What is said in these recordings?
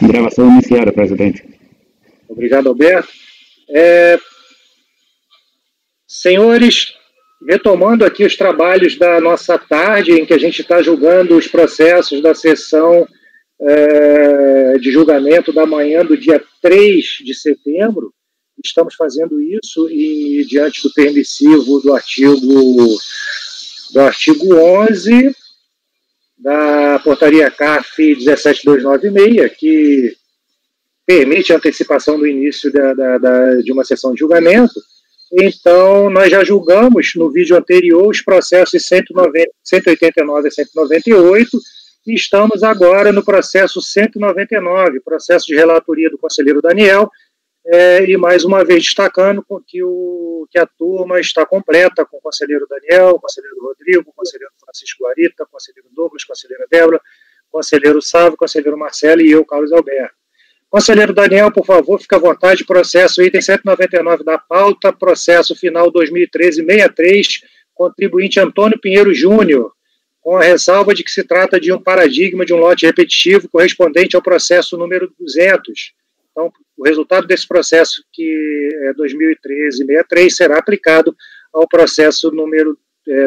Gravação iniciada, presidente. Obrigado, Alberto. Senhores, retomando aqui os trabalhos da nossa tarde, em que a gente está julgando os processos da sessão de julgamento da manhã do dia 3 de setembro, estamos fazendo isso e diante do permissivo do artigo 11 da portaria CARF 17296, que permite a antecipação do início de uma sessão de julgamento. Então, nós já julgamos no vídeo anterior os processos 189 a 198 e estamos agora no processo 199, processo de relatoria do conselheiro Daniel, e mais uma vez destacando que a turma está completa com o conselheiro Daniel, o conselheiro Rodrigo, o conselheiro Francisco Guarita, o conselheiro Douglas, a conselheira Débora, o conselheiro Sávio, o conselheiro Marcelo e eu, Carlos Alberto. Conselheiro Daniel, por favor, fique à vontade, processo item 199 da pauta, processo final 2013-63, contribuinte Antônio Pinheiro Júnior, com a ressalva de que se trata de um paradigma de um lote repetitivo correspondente ao processo número 200. Então, o resultado desse processo, que é 2013-63, será aplicado ao processo número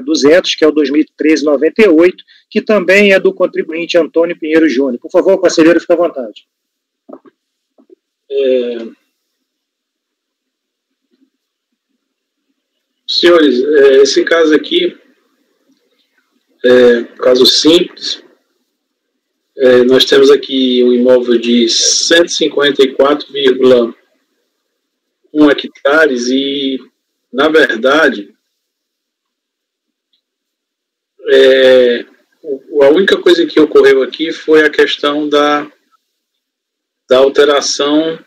200, que é o 2013-98, que também é do contribuinte Antônio Pinheiro Júnior. Por favor, conselheiro, fique à vontade. Senhores, esse caso aqui caso simples. Nós temos aqui um imóvel de 154,1 hectares e, na verdade, a única coisa que ocorreu aqui foi a questão da alteração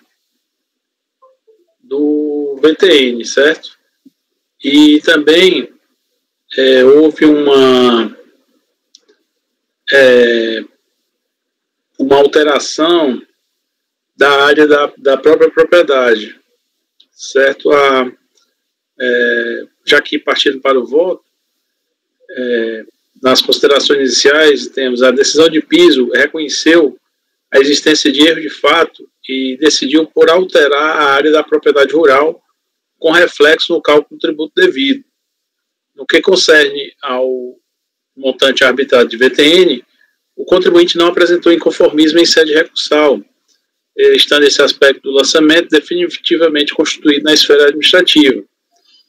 do VTN, certo? E também houve uma alteração da área da própria propriedade, certo? Já que partindo para o voto, nas considerações iniciais, temos a decisão de piso reconheceu a existência de erro de fato e decidiu por alterar a área da propriedade rural com reflexo no cálculo do tributo devido. No que concerne ao montante arbitrado de VTN, o contribuinte não apresentou inconformismo em sede recursal, estando esse aspecto do lançamento definitivamente constituído na esfera administrativa.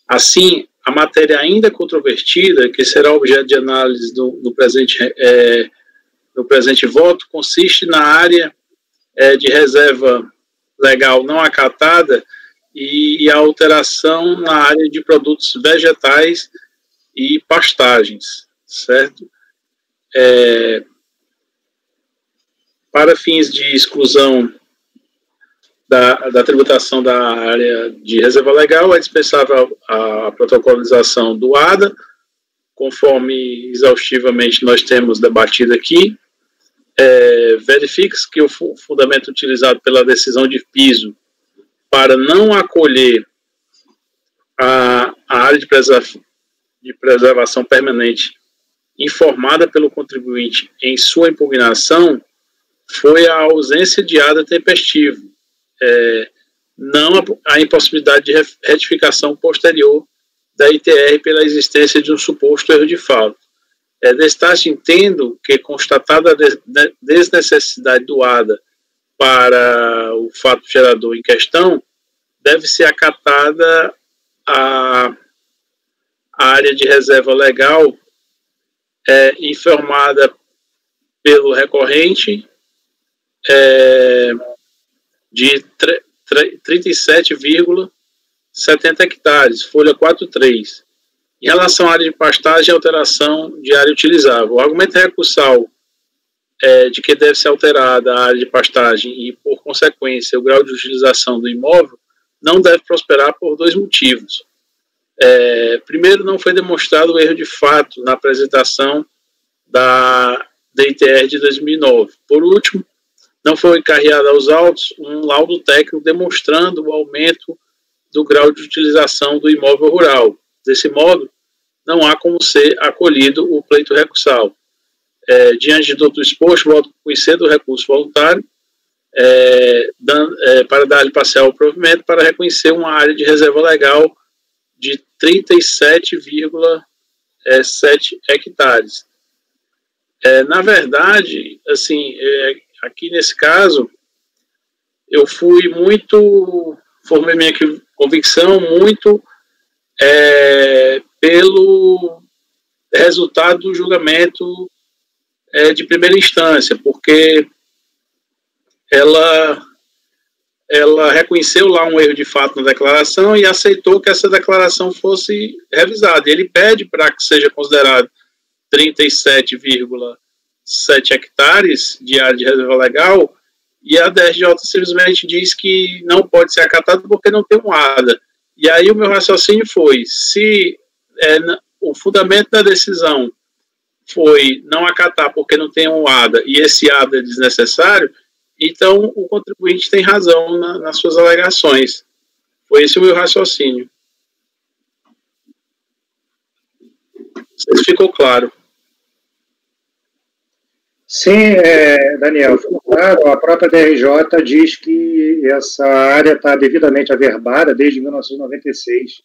Assim, a matéria ainda controvertida, que será objeto de análise no presente voto, consiste na área de reserva legal não acatada e a alteração na área de produtos vegetais e pastagens, certo? Para fins de exclusão da tributação da área de reserva legal, é dispensável a protocolização do ADA, conforme exaustivamente nós temos debatido aqui. Verifique-se que o fundamento utilizado pela decisão de piso para não acolher a área de preservação permanente informada pelo contribuinte em sua impugnação foi a ausência de ADA tempestivo, não a impossibilidade de retificação posterior da ITR pela existência de um suposto erro de fato. Destaque, entendo que, constatada a desnecessidade do ADA para o fato gerador em questão, deve ser acatada a área de reserva legal informada pelo recorrente de 37,70 hectares, folha 4.3. Em relação à área de pastagem, alteração de área utilizável. O argumento recursal de que deve ser alterada a área de pastagem e, por consequência, o grau de utilização do imóvel não deve prosperar por dois motivos. Primeiro, não foi demonstrado o erro de fato na apresentação da DITR de 2009. Por último, não foi encarreado aos autos um laudo técnico demonstrando o aumento do grau de utilização do imóvel rural. Desse modo, não há como ser acolhido o pleito recursal. Diante de todo o exposto, voto conhecer do recurso voluntário, para dar parcial ao provimento, para reconhecer uma área de reserva legal de 37,7 hectares. Na verdade, assim, aqui nesse caso, eu formei minha convicção muito pelo resultado do julgamento de primeira instância, porque ela reconheceu lá um erro de fato na declaração e aceitou que essa declaração fosse revisada. Ele pede para que seja considerado 37,7 hectares de área de reserva legal, e a DRJ simplesmente diz que não pode ser acatado porque não tem um ADA. E aí o meu raciocínio foi, se o fundamento da decisão foi não acatar porque não tem um ADA, e esse ADA é desnecessário, então o contribuinte tem razão nas suas alegações. Foi esse o meu raciocínio. Não sei se ficou claro. Sim, Daniel, ficou claro. A própria DRJ diz que essa área está devidamente averbada desde 1996.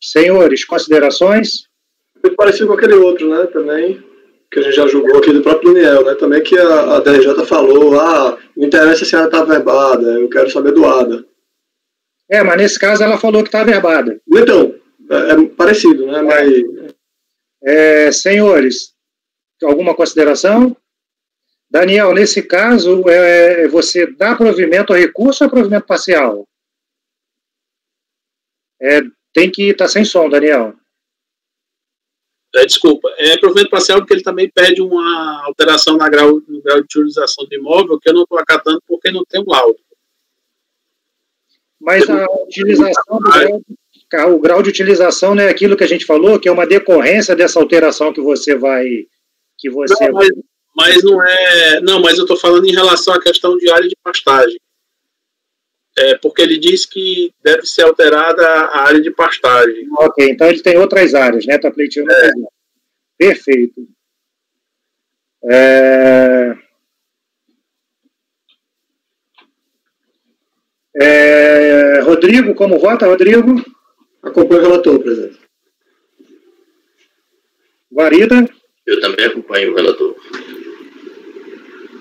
Senhores, considerações? Muito parecido com aquele outro, né, também, que a gente já julgou aqui do próprio Daniel, né, também que a DRJ falou, me interessa se a área está averbada, eu quero saber do ADA. Mas nesse caso ela falou que está averbada. Então, é parecido, né, mas... Senhores, alguma consideração? Daniel, nesse caso, você dá provimento ao recurso ou é provimento parcial? Tem que estar sem som, Daniel. Desculpa, é provimento parcial porque ele também pede uma alteração no grau de utilização do imóvel, que eu não estou acatando porque não tem um laudo. Mas a utilização o grau de utilização não é aquilo que a gente falou, que é uma decorrência dessa alteração que você vai... Mas não é... Não, mas eu estou falando em relação à questão de área de pastagem. Porque ele diz que deve ser alterada a área de pastagem. Ok, então ele tem outras áreas, né? Está pleiteando outras áreas. Perfeito. Rodrigo, como vota, Rodrigo? Acompanho o relator, presidente. Guarida? Eu também acompanho o relator.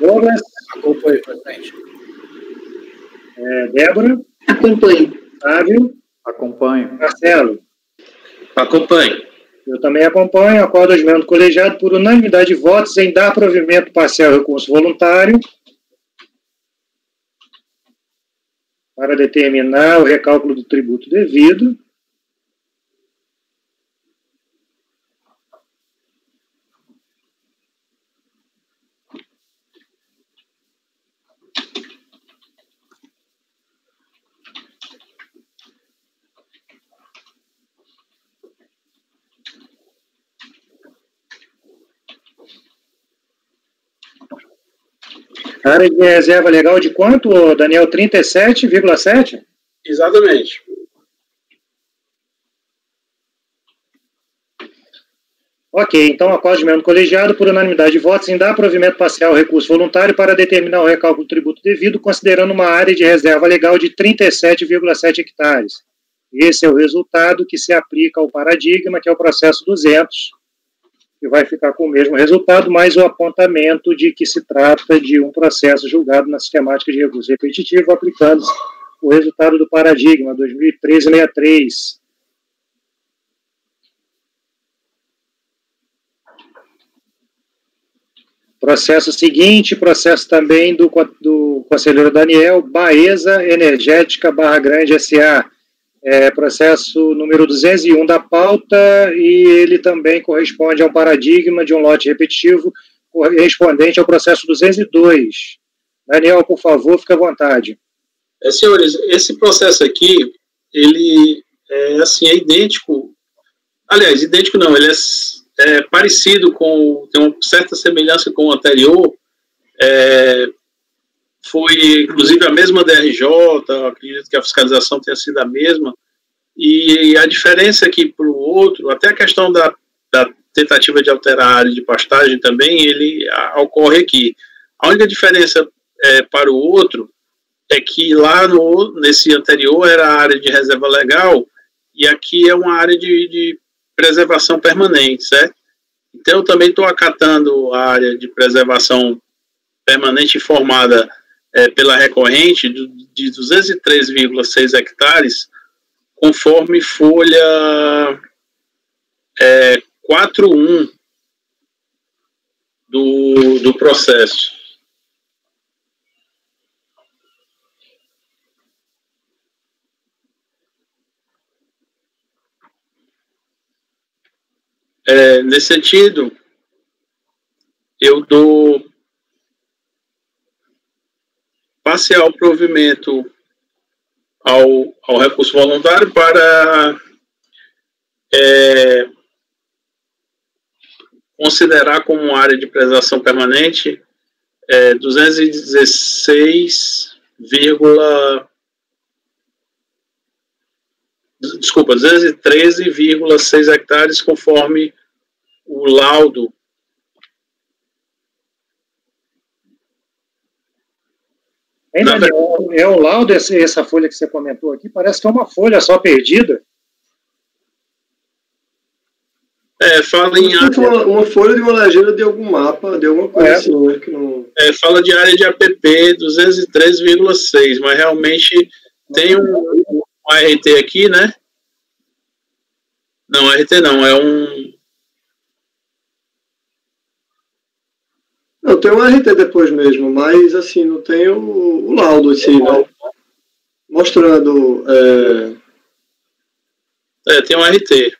Douglas? Acompanho, presidente. Débora? Acompanho. Sávio? Acompanho. Marcelo? Acompanho. Eu também acompanho. Acordo ao membro colegiado por unanimidade de votos em dar provimento parcial ao recurso voluntário para determinar o recálculo do tributo devido. Área de reserva legal de quanto, Daniel? 37,7? Exatamente. Ok, então acordo de membro colegiado por unanimidade de votos em dar provimento parcial ao recurso voluntário para determinar o recálculo do tributo devido, considerando uma área de reserva legal de 37,7 hectares. Esse é o resultado que se aplica ao paradigma, que é o processo 200, que vai ficar com o mesmo resultado, mais o apontamento de que se trata de um processo julgado na sistemática de recurso repetitivo, aplicando o resultado do paradigma 2013-63. Processo seguinte, processo também do conselheiro Daniel, Baeza Energética Barra Grande S.A., processo número 201 da pauta, e ele também corresponde a um paradigma de um lote repetitivo correspondente ao processo 202. Daniel, por favor, fique à vontade. Senhores, esse processo aqui, ele é idêntico, aliás, idêntico não, ele é parecido tem uma certa semelhança com o anterior, foi, inclusive, a mesma DRJ, acredito que a fiscalização tenha sido a mesma, e a diferença aqui para o outro, até a questão da tentativa de alterar a área de pastagem também, ele ocorre aqui. A única diferença para o outro é que lá nesse anterior era a área de reserva legal e aqui é uma área de preservação permanente, certo? Então, eu também estou acatando a área de preservação permanente informada pela recorrente de 203,6 hectares, conforme folha 4.1 do processo. Nesse sentido, eu dou parcial provimento ao recurso voluntário para considerar como área de preservação permanente 213,6 hectares, conforme o laudo É o laudo, essa folha que você comentou aqui, parece que é uma folha só perdida. Fala em área... uma folha de uma legenda de algum mapa, de alguma coisa assim, né, que não... fala de área de APP 203,6, mas realmente tem um ART aqui, né? Não, ART não, é um... Não, tem um RT depois mesmo, mas assim, não tem o laudo assim, né? Mostrando... tem um RT.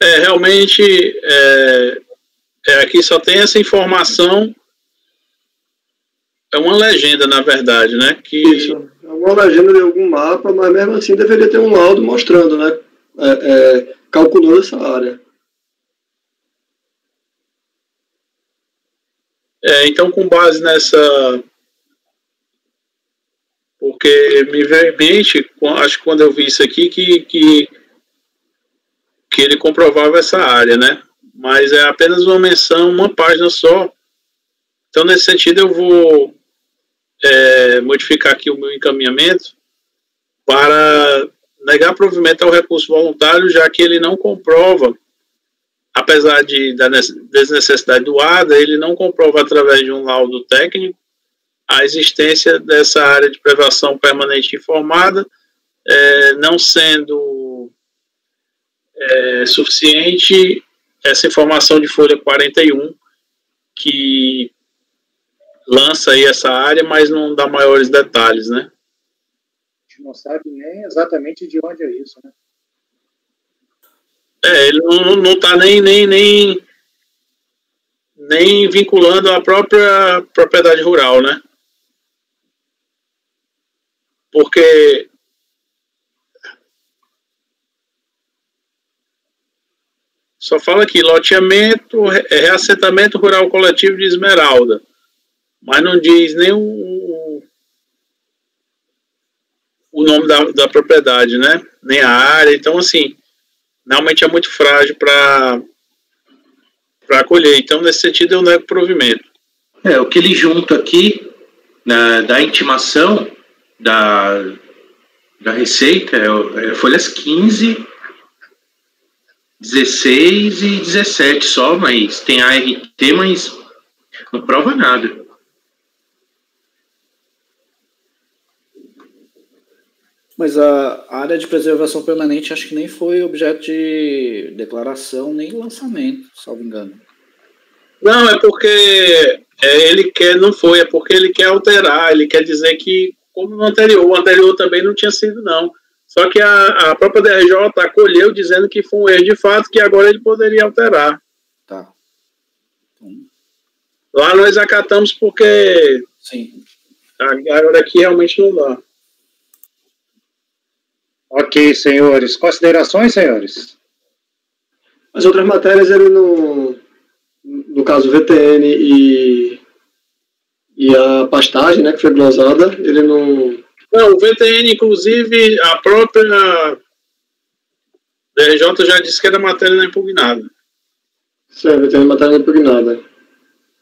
Realmente, aqui só tem essa informação, é uma legenda, na verdade, né? Isso, é uma legenda de algum mapa, mas mesmo assim deveria ter um laudo mostrando, né? Calculando essa área. Então, com base nessa... Porque me veio em mente, acho que quando eu vi isso aqui, que ele comprovava essa área, né? Mas é apenas uma menção, uma página só. Então, nesse sentido, eu vou modificar aqui o meu encaminhamento para negar provimento ao recurso voluntário, já que ele não comprova, apesar da desnecessidade do ADA, ele não comprova através de um laudo técnico a existência dessa área de preservação permanente informada, não sendo suficiente essa informação de folha 41, que lança aí essa área, mas não dá maiores detalhes, né? A gente não sabe nem exatamente de onde é isso, né? Ele não está nem vinculando a própria propriedade rural, né? Porque só fala aqui, loteamento, reassentamento rural coletivo de Esmeralda, mas não diz nem o nome da propriedade, né? Nem a área. Então, assim, realmente é muito frágil para acolher. Então, nesse sentido, eu nego provimento. O que ele junta aqui, da intimação da Receita, folhas 15, 16 e 17 só, mas tem ART, mas não prova nada. Mas a área de preservação permanente acho que nem foi objeto de declaração nem lançamento, salvo engano. Não, é porque ele quer, não foi, é porque ele quer alterar, ele quer dizer que, como o anterior também não tinha sido, não. Só que a própria DRJ acolheu dizendo que foi um erro de fato, que agora ele poderia alterar. Tá. Lá nós acatamos porque... Sim. Agora aqui realmente não dá. Ok, senhores. Considerações, senhores? As outras matérias, ele não... No caso, o VTN e a pastagem, né, que foi glosada, ele não... Não, o VTN, inclusive, a própria DRJ já disse que era matéria não impugnada. Sim, VTN é matéria não impugnada.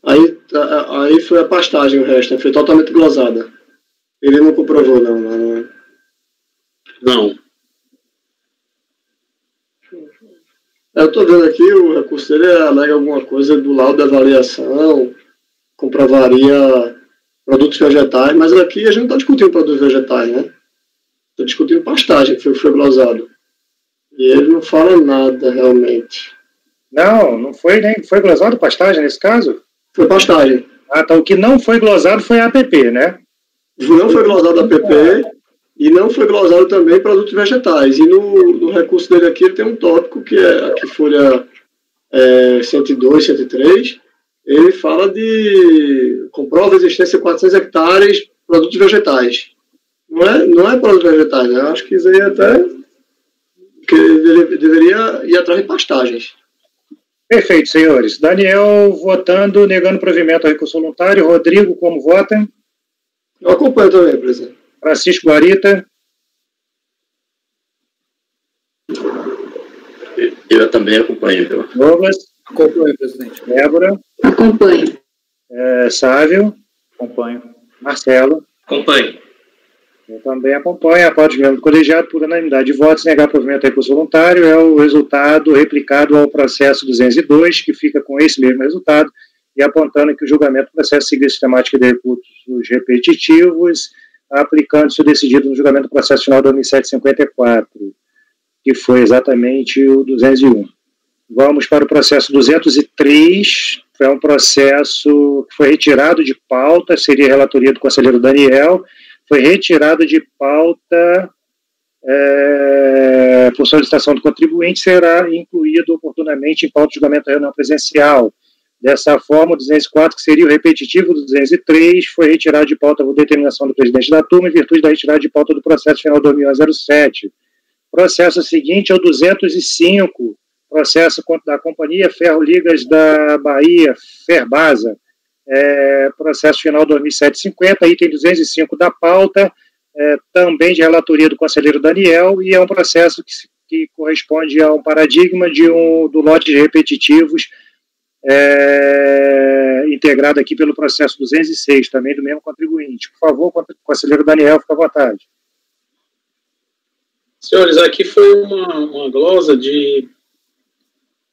Aí foi a pastagem o resto, foi totalmente glosada. Ele não comprovou, não. Não. Eu estou vendo aqui, o recurso dele alega alguma coisa do laudo da avaliação, comprovaria produtos vegetais, mas aqui a gente não está discutindo produtos vegetais, né? Está discutindo pastagem, que foi glosado. E ele não fala nada, realmente. Não foi nem foi glosado pastagem nesse caso? Foi pastagem. Ah, tá. O que não foi glosado foi a APP, né? Não foi glosado a APP e não foi glosado também produtos vegetais. E no recurso dele aqui ele tem um tópico que é aqui folha 102, 103. Ele fala de comprova a existência de 400 hectares produtos vegetais. Não é produtos vegetais, né? Eu acho que isso aí até que ele deveria ir atrás de pastagens. Perfeito, senhores. Daniel votando, negando provimento ao recurso voluntário. Rodrigo, como vota? Eu acompanho também, presidente. Francisco Guarita. Eu também acompanho, viu? Douglas. Acompanho, presidente. Débora. Acompanho. Sávio. Acompanho. Marcelo. Acompanho. Eu também acompanho. Após membro do colegiado, por unanimidade de votos, negar provimento ao recurso voluntário é o resultado replicado ao processo 202, que fica com esse mesmo resultado, e apontando que o julgamento do processo seguiu a sistemática de recursos repetitivos, aplicando-se o decidido no julgamento do processo final 2754, que foi exatamente o 201. Vamos para o processo 203, foi um processo que foi retirado de pauta, seria a relatoria do conselheiro Daniel, foi retirado de pauta por solicitação do contribuinte, será incluído oportunamente em pauta de julgamento da reunião presencial. Dessa forma, o 204, que seria o repetitivo do 203, foi retirado de pauta por determinação do presidente da turma, em virtude da retirada de pauta do processo final 2007. Processo seguinte é o 205, processo da Companhia Ferro Ligas da Bahia, Ferbasa, processo final 2750, item 205 da pauta, também de relatoria do conselheiro Daniel, e é um processo que corresponde a um paradigma do lote de repetitivos integrado aqui pelo processo 206, também do mesmo contribuinte. Por favor, conselheiro Daniel, fica à vontade. Senhores, aqui foi uma glosa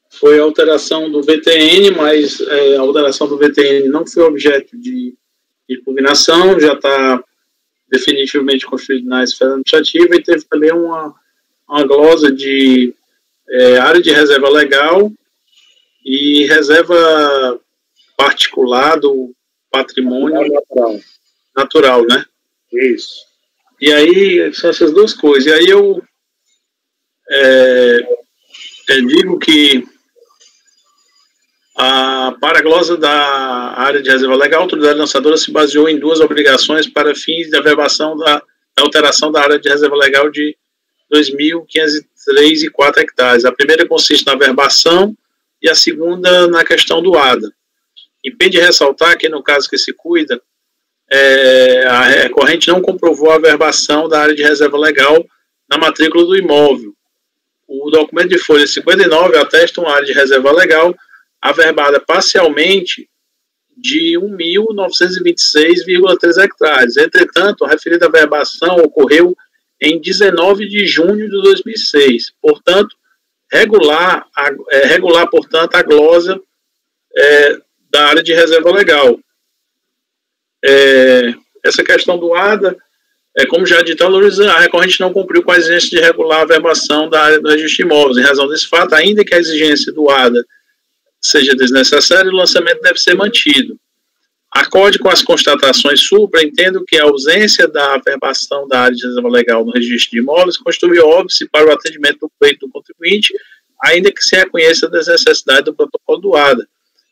foi a alteração do VTN, mas a alteração do VTN não foi objeto de impugnação, já está definitivamente construído na esfera administrativa, e teve também uma glosa de área de reserva legal e reserva particular do patrimônio natural, né? Isso. E aí, são essas duas coisas. E aí eu digo que para a glosa da área de reserva legal, a autoridade lançadora se baseou em duas obrigações para fins de averbação da alteração da área de reserva legal de 2.503,4 hectares. A primeira consiste na averbação e a segunda na questão do ADA. Impede ressaltar que, no caso que se cuida, a recorrente não comprovou a averbação da área de reserva legal na matrícula do imóvel. O documento de folha 59 atesta uma área de reserva legal averbada parcialmente de 1.926,3 hectares. Entretanto, a referida averbação ocorreu em 19 de junho de 2006. Portanto, regular, portanto, a glosa da área de reserva legal. Essa questão do ADA, como já dito, a recorrente não cumpriu com a exigência de regular a averbação da área do registro de imóveis. Em razão desse fato, ainda que a exigência do ADA seja desnecessária, o lançamento deve ser mantido. Acorde com as constatações supra, entendo que a ausência da averbação da área de reserva legal no registro de imóveis constitui óbice para o atendimento do pleito do contribuinte, ainda que se reconheça a desnecessidade do protocolo do ADA.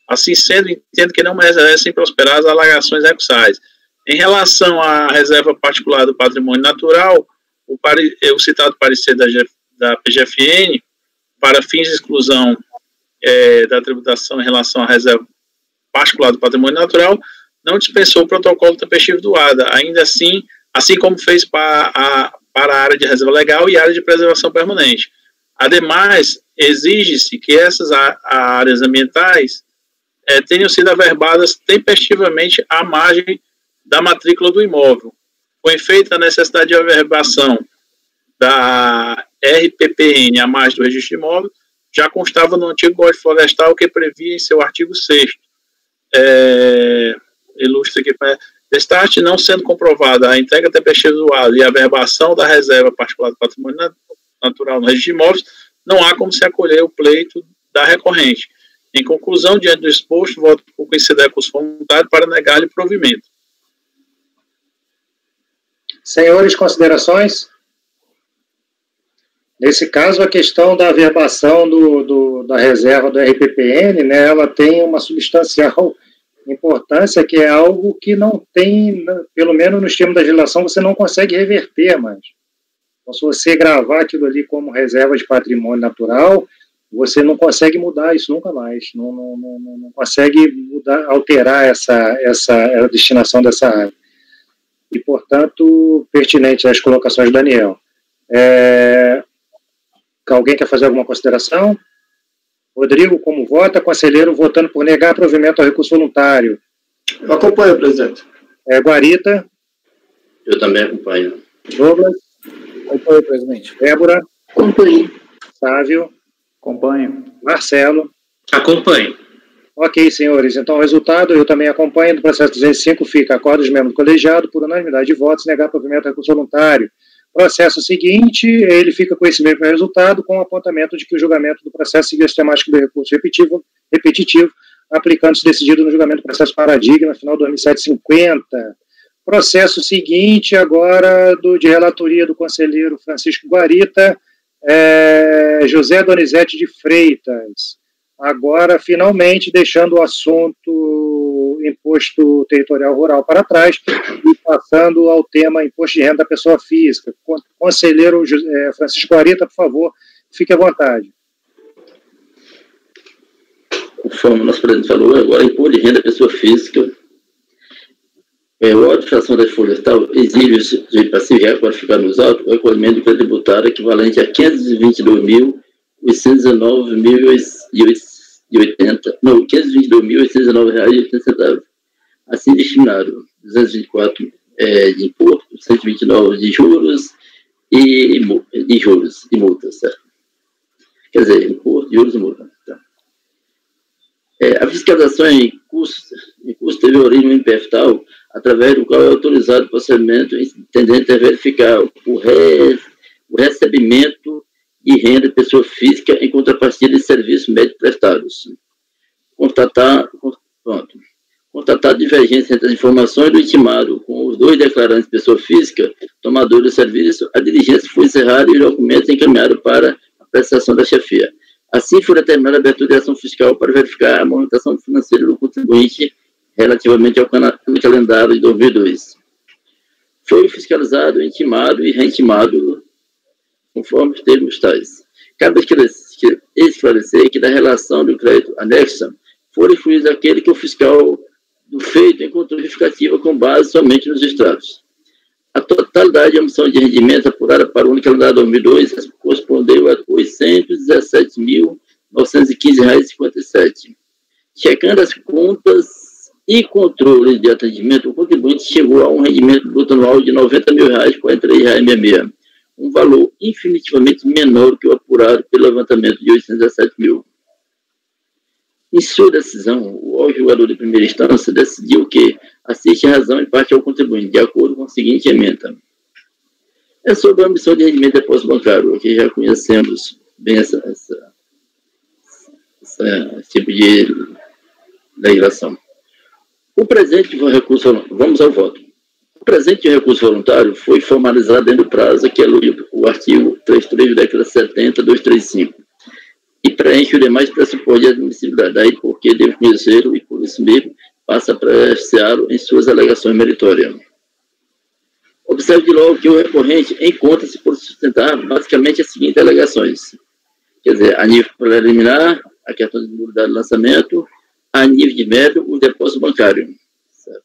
Assim sendo, entendo que não merecem prosperar as alegações recursais. Em relação à reserva particular do patrimônio natural, o citado parecer da PGFN, para fins de exclusão da tributação em relação à reserva particular do patrimônio natural, não dispensou o protocolo tempestivo do ADA, ainda assim como fez para a área de reserva legal e área de preservação permanente. Ademais, exige-se que essas áreas ambientais tenham sido averbadas tempestivamente à margem da matrícula do imóvel. Com efeito, a necessidade de averbação da RPPN à margem do registro de imóvel já constava no antigo Código Florestal, que previa em seu artigo 6º. Ilustra aqui, destarte não sendo comprovada a entrega tempestiva do ato e a averbação da reserva particular do patrimônio natural no registro de imóveis, não há como se acolher o pleito da recorrente. Em conclusão, diante do exposto, voto por coincidir com os voluntários para negar-lhe provimento. Senhores, considerações? Nesse caso, a questão da averbação da reserva do RPPN, né, ela tem uma substancial importância, que é algo que não tem, pelo menos nos termos da legislação, você não consegue reverter mais. Então, se você gravar aquilo ali como reserva de patrimônio natural, você não consegue mudar isso nunca mais, não consegue alterar a destinação dessa área. E, portanto, pertinente às colocações do Daniel. Alguém quer fazer alguma consideração? Rodrigo, como vota? Conselheiro votando por negar provimento ao recurso voluntário. Eu acompanho, presidente. Guarita? Eu também acompanho. Douglas? Acompanho, presidente. Débora? Acompanho. Sávio? Acompanho. Marcelo? Acompanho. Ok, senhores. Então, o resultado, eu também acompanho, do processo 205 fica acordo dos membros do colegiado por unanimidade de votos, negar provimento ao recurso voluntário. Processo seguinte, ele fica com esse mesmo resultado, com o apontamento de que o julgamento do processo seguiu a sistemática do recurso repetitivo, aplicando-se decidido no julgamento do processo paradigma, final 2750. Processo seguinte, agora, de relatoria do conselheiro Francisco Guarita, José Donizete de Freitas. Agora, finalmente, deixando o assunto imposto territorial rural para trás e passando ao tema imposto de renda da pessoa física. Conselheiro Francisco Guarita, por favor, fique à vontade. Conforme o nosso presidente falou, agora imposto de renda da pessoa física. O órgão de fração da florestal exige de passivo qualificado nos autos o recolhimento do crédito tributário equivalente a 522.819,80 reais. Assim destinado 224 de imposto, 129 de juros e multas, certo? Quer dizer, imposto, juros e multas. Tá? A fiscalização em custo teve origem no INPF tal, através do qual é autorizado o procedimento tendente a verificar o recebimento de renda de pessoa física em contrapartida de serviços médicos prestados. Constatar divergência entre as informações do intimado com os dois declarantes de pessoa física, tomador do serviço, a diligência foi encerrada e os documentos encaminhados para a prestação da chefia. Assim, foi determinada a abertura de ação fiscal para verificar a movimentação financeira do contribuinte relativamente ao calendário de 2002. Foi fiscalizado, intimado e reintimado conforme os termos tais. Cabe esclarecer que da relação do crédito anexa foram excluídos aquele que o fiscal do feito encontrou justificativa com base somente nos extratos. A totalidade de emissão de rendimento apurada para o ano calendário 2002 correspondeu a R$ 817.915,57. Checando as contas e controle de atendimento, o contribuinte chegou a um rendimento bruto anual de R$ 90.043,66, um valor infinitivamente menor que o apurado pelo levantamento de 817 mil. Em sua decisão, o julgador de primeira instância decidiu que assiste a razão em parte ao contribuinte, de acordo com a seguinte emenda. É sobre a emissão de rendimento de depósito bancário, aqui já conhecemos bem esse tipo de legislação. O presente do recurso, vamos ao voto. O presente de recurso voluntário foi formalizado dentro do prazo que é o artigo 33 do decreto 70.235 e preenche os demais pressupostos de admissibilidade, daí porque devo conhecê-lo e por isso mesmo passa a apreciá-lo em suas alegações meritórias. Observe de logo que o recorrente encontra-se por sustentar basicamente as seguintes alegações. Quer dizer, a nível preliminar, a questão de nulidade de lançamento, a nível de mérito, o depósito bancário. Certo?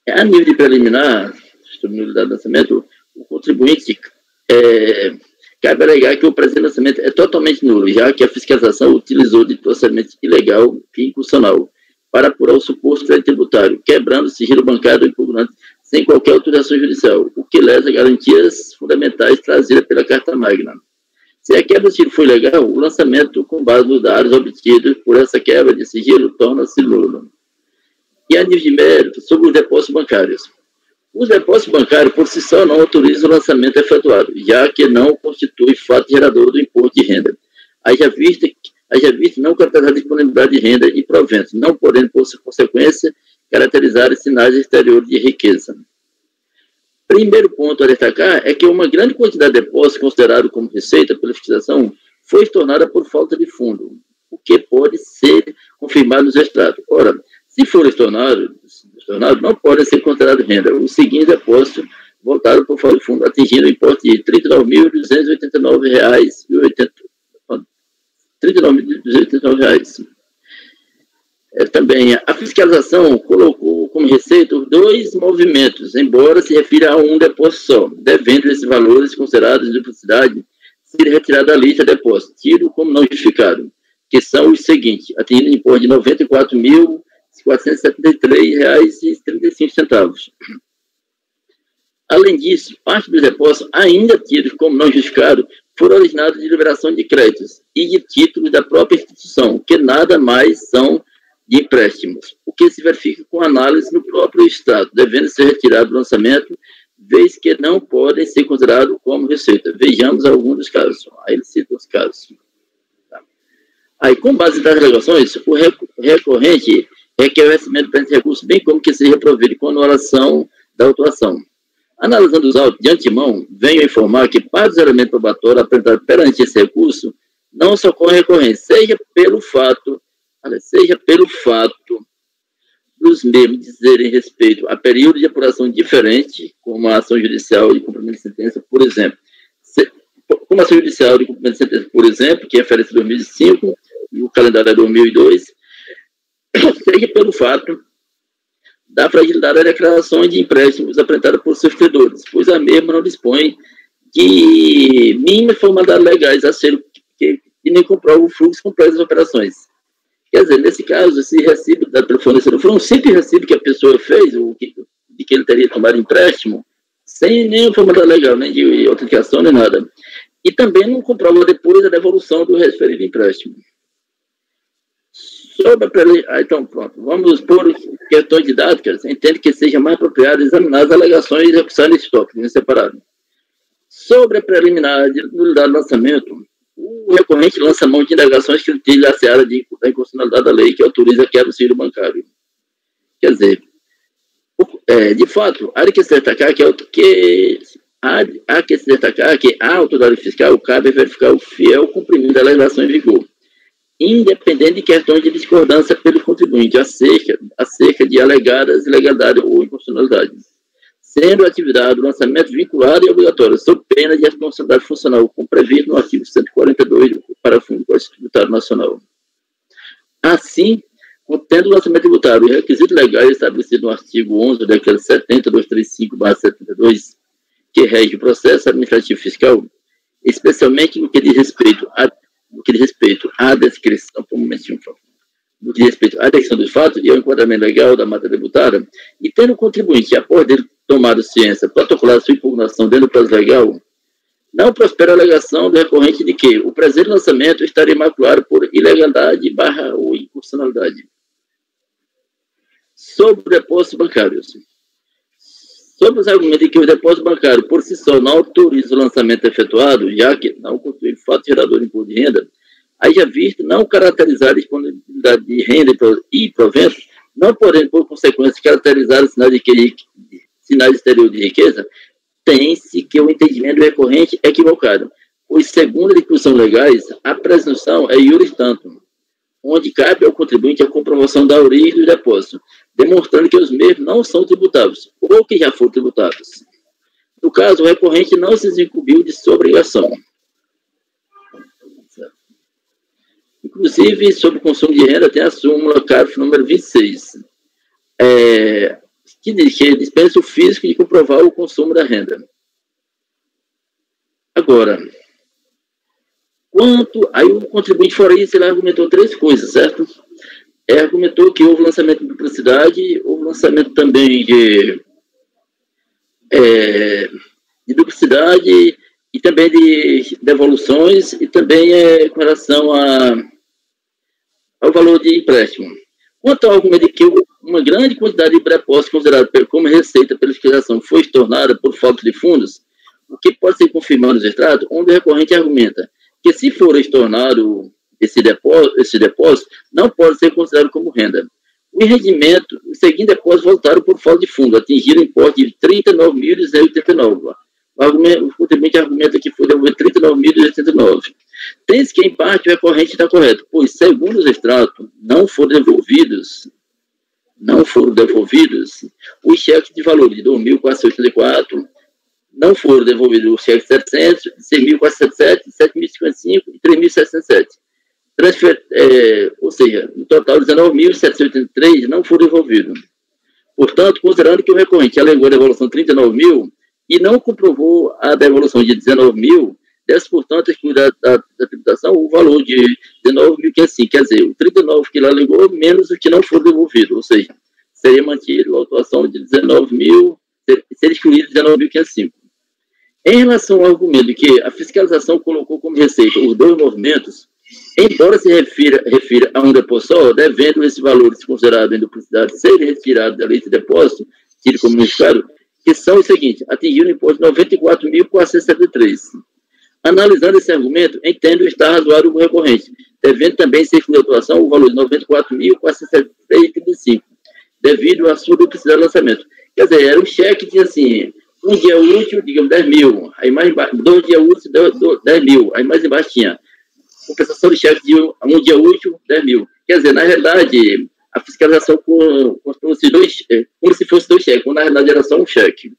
A nível de preliminar, nulidade de lançamento, o contribuinte cabe alegar que o presente lançamento é totalmente nulo, já que a fiscalização utilizou de procedimento ilegal e inconstitucional para apurar o suposto crédito tributário, quebrando o sigilo bancário do impugnante sem qualquer autorização judicial, o que lesa garantias fundamentais trazidas pela Carta Magna. Se a quebra de sigilo foi legal, o lançamento com base nos dados obtidos por essa quebra de sigilo torna-se nulo. E a nível de mérito sobre os depósitos bancários. Os depósitos bancários, por si só, não autorizam o lançamento efetuado, já que não constitui fato gerador do imposto de renda. Haja vista não caracterizar disponibilidade de renda e proventos, não podendo, por consequência, caracterizar sinais exteriores de riqueza. Primeiro ponto a destacar é que uma grande quantidade de depósitos considerados como receita pela fiscalização foi estornada por falta de fundo, o que pode ser confirmado nos extratos. Ora, se for estornado, não podem ser considerados renda. Os seguintes depósitos voltaram por falta de fundo, atingindo o importe de R$ 39.289,89. Também a fiscalização colocou como receita os 2 movimentos, embora se refira a um depósito só, devendo esses valores considerados de duplicidade ser retirados da lista de depósitos, tido como não justificado, que são os seguintes, atingindo o importe de R$ 94.473,35. Além disso, parte dos depósitos, ainda tidos como não justificados, foram originados de liberação de créditos e de títulos da própria instituição, que nada mais são de empréstimos, o que se verifica com análise no próprio Estado, devendo ser retirado do lançamento, vez que não podem ser considerados como receita. Vejamos alguns dos casos. Aí ele cita os casos. Tá. Aí, com base nas alegações, o recorrente requer o recebimento do presente recurso, bem como que seja provido com anulação da autuação. Analisando os autos de antemão, venho informar que para os elementos probatórios apresentados perante esse recurso, não socorre recorrente, seja pelo fato dos mesmos dizerem respeito a período de apuração diferente, como a ação judicial de cumprimento de sentença, por exemplo. Como a ação judicial de cumprimento de sentença, por exemplo, que é referência a 2005, e o calendário é 2002, seja pelo fato da fragilidade da declaração de empréstimos apresentada por seus credores, pois a mesma não dispõe de mínimas formalidades legais a ser que nem comprova o fluxo completo das operações. Quer dizer, nesse caso, esse recibo da pelo fornecedor foi um simples recibo que a pessoa fez, de que ele teria tomado empréstimo, sem nenhuma formalidade legal, nem de autenticação, nem nada. E também não comprova depois a devolução do referido empréstimo. Então, pronto, vamos por questões didáticas, entende que seja mais apropriado examinar as alegações e execução desse tópico, em separado. Sobre a preliminar de nulidade do lançamento, o recorrente lança mão de indagações que litigam a seara da inconstitucionalidade da lei que autoriza a quebra do sigilo bancário. Quer dizer, de fato, há que se destacar que a autoridade fiscal cabe verificar o fiel cumprimento da legislação em vigor, independente de questões de discordância pelo contribuinte acerca de alegadas ilegalidades ou inconstitucionalidades, sendo a atividade do lançamento vinculada e obrigatória, sob pena de responsabilidade funcional, como previsto no artigo 142 do parágrafo do Código Tributário Nacional. Assim, contendo o lançamento tributário e requisitos legais estabelecidos no artigo 11 do decreto 70.235/72, que rege o processo administrativo fiscal, especialmente no que diz respeito à descrição, no que diz respeito à descrição dos fatos e ao enquadramento legal da matéria tributária, e tendo o contribuinte, após dele tomado ciência, protocolar sua impugnação dentro do prazo legal, não prospera a alegação do recorrente de que o presente lançamento estaria maculado por ilegalidade ou inconstitucionalidade. Sobre depósitos bancários. Sobre os argumentos de que o depósito bancário, por si só, não autoriza o lançamento efetuado, já que não constitui fato gerador de imposto de renda, haja visto não caracterizar a disponibilidade de renda e proventos, não podendo, por consequência, caracterizar os sinais exteriores de riqueza, tem-se que o entendimento do recorrente é equivocado, pois, segundo a discussão legais, a presunção é iuris tantum, onde cabe ao contribuinte a comprovação da origem dos depósitos, demonstrando que os mesmos não são tributáveis, ou que já foram tributados. No caso, o recorrente não se desincumbiu de sua obrigação. Inclusive, sobre o consumo de renda, tem a súmula CARF número 26, que diz que dispensa o fisco de comprovar o consumo da renda. Agora, Aí o contribuinte fora isso, ele argumentou 3 coisas, certo? Argumentou que houve lançamento de duplicidade, houve lançamento também de duplicidade e também de devoluções e também com relação ao valor de empréstimo. Quanto ao argumento de que uma grande quantidade de pré-postos considerado como receita pela fiscalização foi estornada por falta de fundos, o que pode ser confirmado no extrato, onde o recorrente argumenta que se for estornado esse depósito, não pode ser considerado como renda. O rendimento, os seguintes depósitos voltaram por falta de fundo, atingiram o importe de R$ 39.089. O contribuinte argumenta que foi devolvido R$ 39.089. Tem-se que, em parte, o recorrente está correto, pois, segundo os extratos, não foram devolvidos os cheques de valor de R$ 2.484, não foram devolvidos os cheques de 700, de 6.477, 7.055 e 3.707. Ou seja, no total, 19.783 não foram devolvidos. Portanto, considerando que o recorrente alegou a devolução de 39 mil e não comprovou a devolução de 19 mil, deve, portanto, excluir da tributação o valor de 19.505, quer dizer, o 39 que ele alegou menos o que não for devolvido, ou seja, seria mantido a autuação de 19 mil, seria excluído 19.505. Em relação ao argumento que a fiscalização colocou como receita os 2 movimentos, embora se refira a um depósito só, devendo esse valor considerado em duplicidade ser retirado da lei de depósito, tido como necessário, que são os seguintes: atingiram o imposto de 94.473. Analisando esse argumento, entendo estar razoável o recorrente, devendo também ser excluído da atuação o valor de 94.473,35, devido à sua duplicidade de lançamento. Quer dizer, era um cheque de assim, um dia útil, digamos, 10 mil, aí mais embaixo, 2 dias úteis, 10 mil, aí mais embaixo tinha compensação de cheque de um dia útil, 10 mil. Quer dizer, na realidade, a fiscalização como se fosse 2 cheques, quando na realidade era só um cheque.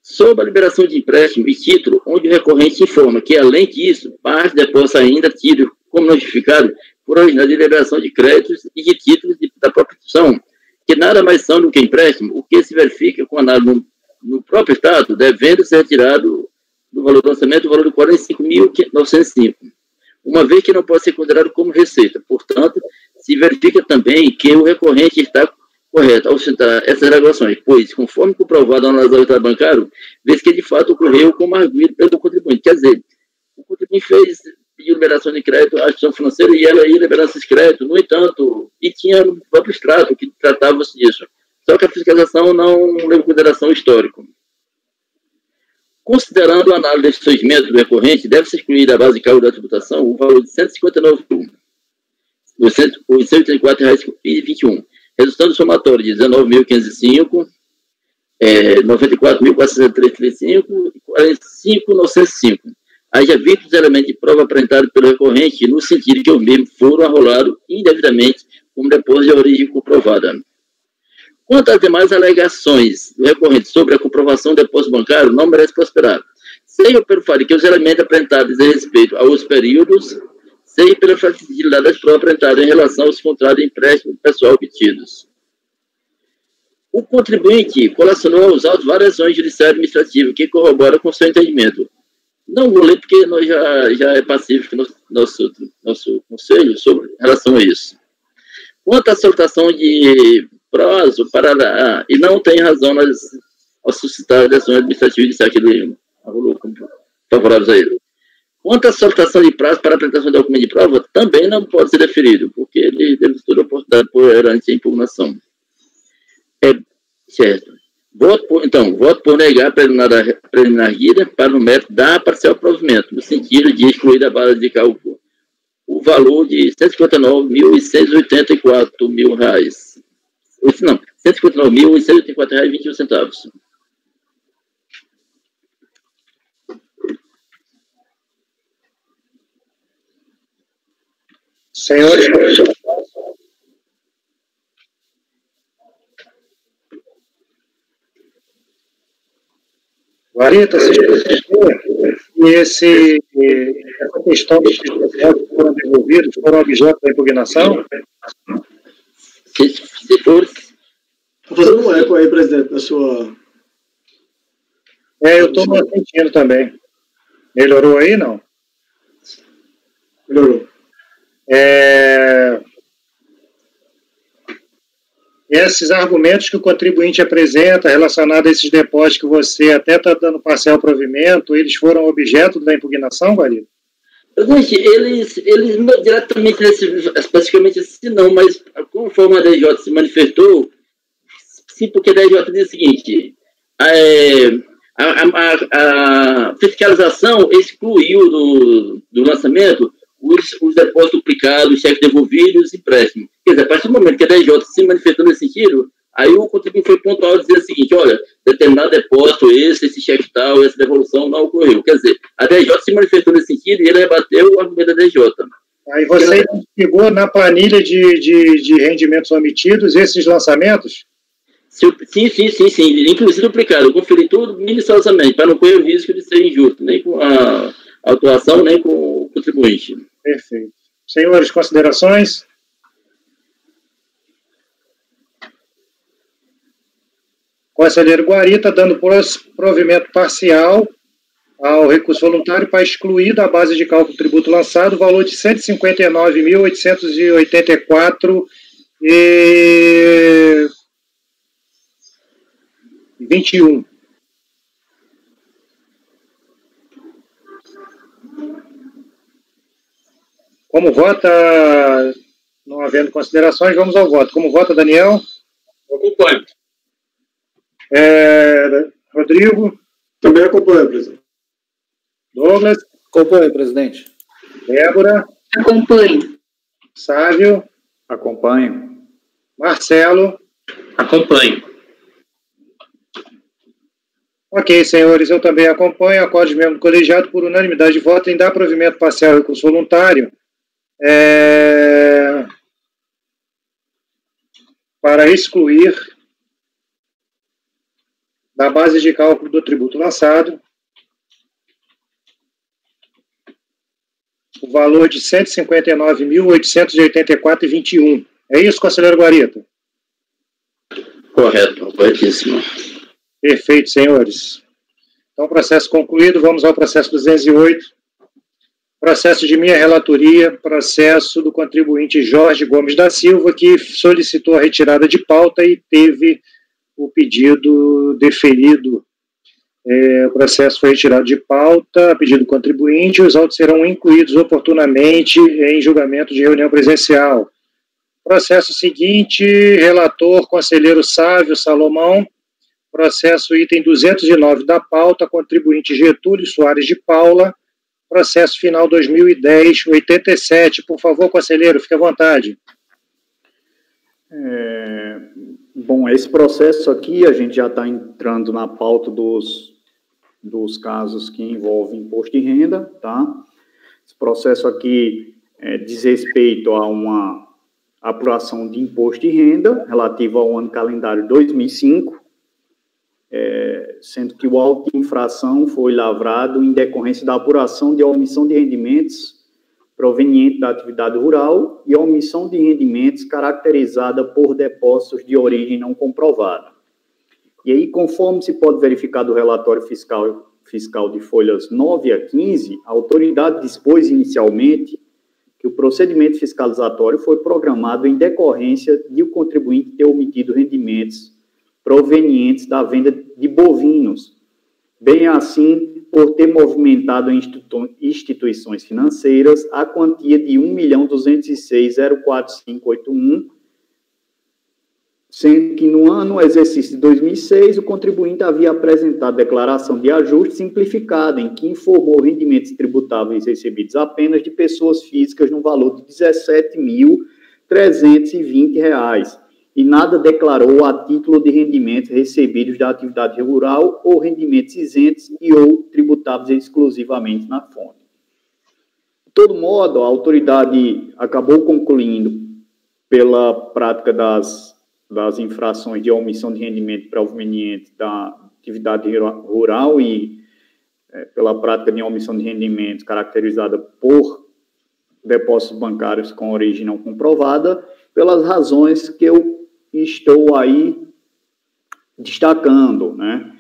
Sobre a liberação de empréstimo e título, onde o recorrente informa que, além disso, parte do depósito ainda tido como notificado por original de liberação de créditos e de títulos da própria instituição, que nada mais são do que empréstimo, o que se verifica com análise no próprio Estado, devendo ser retirado do valor do lançamento o valor de 45.905, uma vez que não pode ser considerado como receita. Portanto, se verifica também que o recorrente está correto ao citar essas regulações, pois, conforme comprovado na análise do Estado bancário, vê que de fato ocorreu como arguido pelo contribuinte. Quer dizer, o contribuinte pediu liberação de crédito à instituição financeira e ela ia liberar esses créditos, no entanto, e tinha o próprio extrato que tratava-se disso. Só que a fiscalização não leva em consideração o histórico. Considerando a análise desses 6 métodos do recorrente, deve-se excluir da base de cálculo da tributação o valor de R$ 159.884,21, resultando do somatório de R$ 19.505, R$ 94.463,35 e R$ 45.905. Haja visto os elementos de prova apresentados pelo recorrente no sentido que os mesmos foram arrolados indevidamente como depósito de origem comprovada. Quanto às demais alegações do recorrente sobre a comprovação do depósito bancário, não merece prosperar, seja pelo fato de que os elementos apresentados dizem respeito aos períodos, seja pela facilidade das provas apresentadas em relação aos contratos de empréstimo pessoal obtidos. O contribuinte colacionou aos autos várias ações judiciais administrativas que corroboram com seu entendimento. Não vou ler porque nós já é pacífico nosso conselho sobre relação a isso. Quanto à solicitação de prazo para e não tem razão ao suscitar as ações administrativas de que ele arrolou como favoráveis a ele. Quanto à solicitação de prazo para a apresentação de documento de prova, também não pode ser deferido, porque ele deve ter toda a oportunidade por herente a impugnação. Certo. Voto por negar a preliminar guida para o mérito da parcial provimento, no sentido de excluir da base de cálculo o valor de R$ 159.184 não, R$ 159.184,21. Senhores, Guarita, e essa questão dos que foram devolvidos foram objeto da impugnação? Se for... Estou fazendo um eco aí, presidente, na sua... Eu estou sentindo também. Melhorou aí, não? Melhorou. Esses argumentos que o contribuinte apresenta relacionados a esses depósitos que você até está dando parcial provimento, eles foram objeto da impugnação, Guarita? Gente, eles não diretamente, especificamente assim não, mas conforme a DJ se manifestou, sim, porque a DJ diz o seguinte, a fiscalização excluiu do lançamento os depósitos duplicados, cheques devolvidos e empréstimos. Quer dizer, a partir do momento que a DJ se manifestou nesse sentido, aí o contribuinte foi pontual dizer o seguinte, olha, determinado depósito, esse cheque tal, essa devolução não ocorreu. Quer dizer, a DJ se manifestou nesse sentido e ele rebateu o argumento da DJ. Aí você identificou na planilha de rendimentos omitidos esses lançamentos? Sim. Inclusive duplicado. Eu conferi tudo minuciosamente, para não correr o risco de ser injusto, nem com a autuação, nem com o contribuinte. Perfeito. Senhores, considerações? Conselheiro Guarita, dando provimento parcial ao recurso voluntário para excluir da base de cálculo do tributo lançado o valor de R$ 159.884,21. Como vota, não havendo considerações, vamos ao voto. Como vota, Daniel? Eu acompanho. Rodrigo? Também acompanho, presidente. Douglas? Acompanho, presidente. Débora? Acompanho. Sávio? Acompanho. Marcelo? Acompanho. Ok, senhores, eu também acompanho. Acordo de membro do colegiado por unanimidade de voto em dar provimento parcial ao recurso voluntário para excluir da base de cálculo do tributo lançado o valor de R$ 159.884,21. É isso, conselheiro Guarita? Corretíssimo. Perfeito, senhores. Então, processo concluído, vamos ao processo 208. Processo de minha relatoria, processo do contribuinte Jorge Gomes da Silva, que solicitou a retirada de pauta e teve o pedido deferido. O processo foi retirado de pauta, a pedido do contribuinte, os autos serão incluídos oportunamente em julgamento de reunião presencial. Processo seguinte, relator, conselheiro Sávio Salomão, processo item 209 da pauta, contribuinte Getúlio Soares de Paula, processo final 2010-87. Por favor, conselheiro, fique à vontade. Bom, esse processo aqui, a gente já está entrando na pauta dos casos que envolvem imposto de renda, tá? Esse processo aqui diz respeito a uma apuração de imposto de renda relativo ao ano calendário 2005, sendo que o auto de infração foi lavrado em decorrência da apuração de omissão de rendimentos proveniente da atividade rural e omissão de rendimentos caracterizada por depósitos de origem não comprovada. E aí, conforme se pode verificar do relatório fiscal de folhas 9 a 15, a autoridade dispôs inicialmente que o procedimento fiscalizatório foi programado em decorrência de o contribuinte ter omitido rendimentos provenientes da venda de bovinos, bem assim por ter movimentado em instituições financeiras a quantia de R$ 1.206.04581, sendo que no ano exercício de 2006, o contribuinte havia apresentado declaração de ajuste simplificada, em que informou rendimentos tributáveis recebidos apenas de pessoas físicas no valor de R$ 17.320, e nada declarou a título de rendimentos recebidos da atividade rural ou rendimentos isentos e ou tributáveis exclusivamente na fonte. De todo modo, a autoridade acabou concluindo, pela prática das infrações de omissão de rendimento proveniente da atividade rural e pela prática de omissão de rendimentos caracterizada por depósitos bancários com origem não comprovada, pelas razões que eu estou aí destacando, né?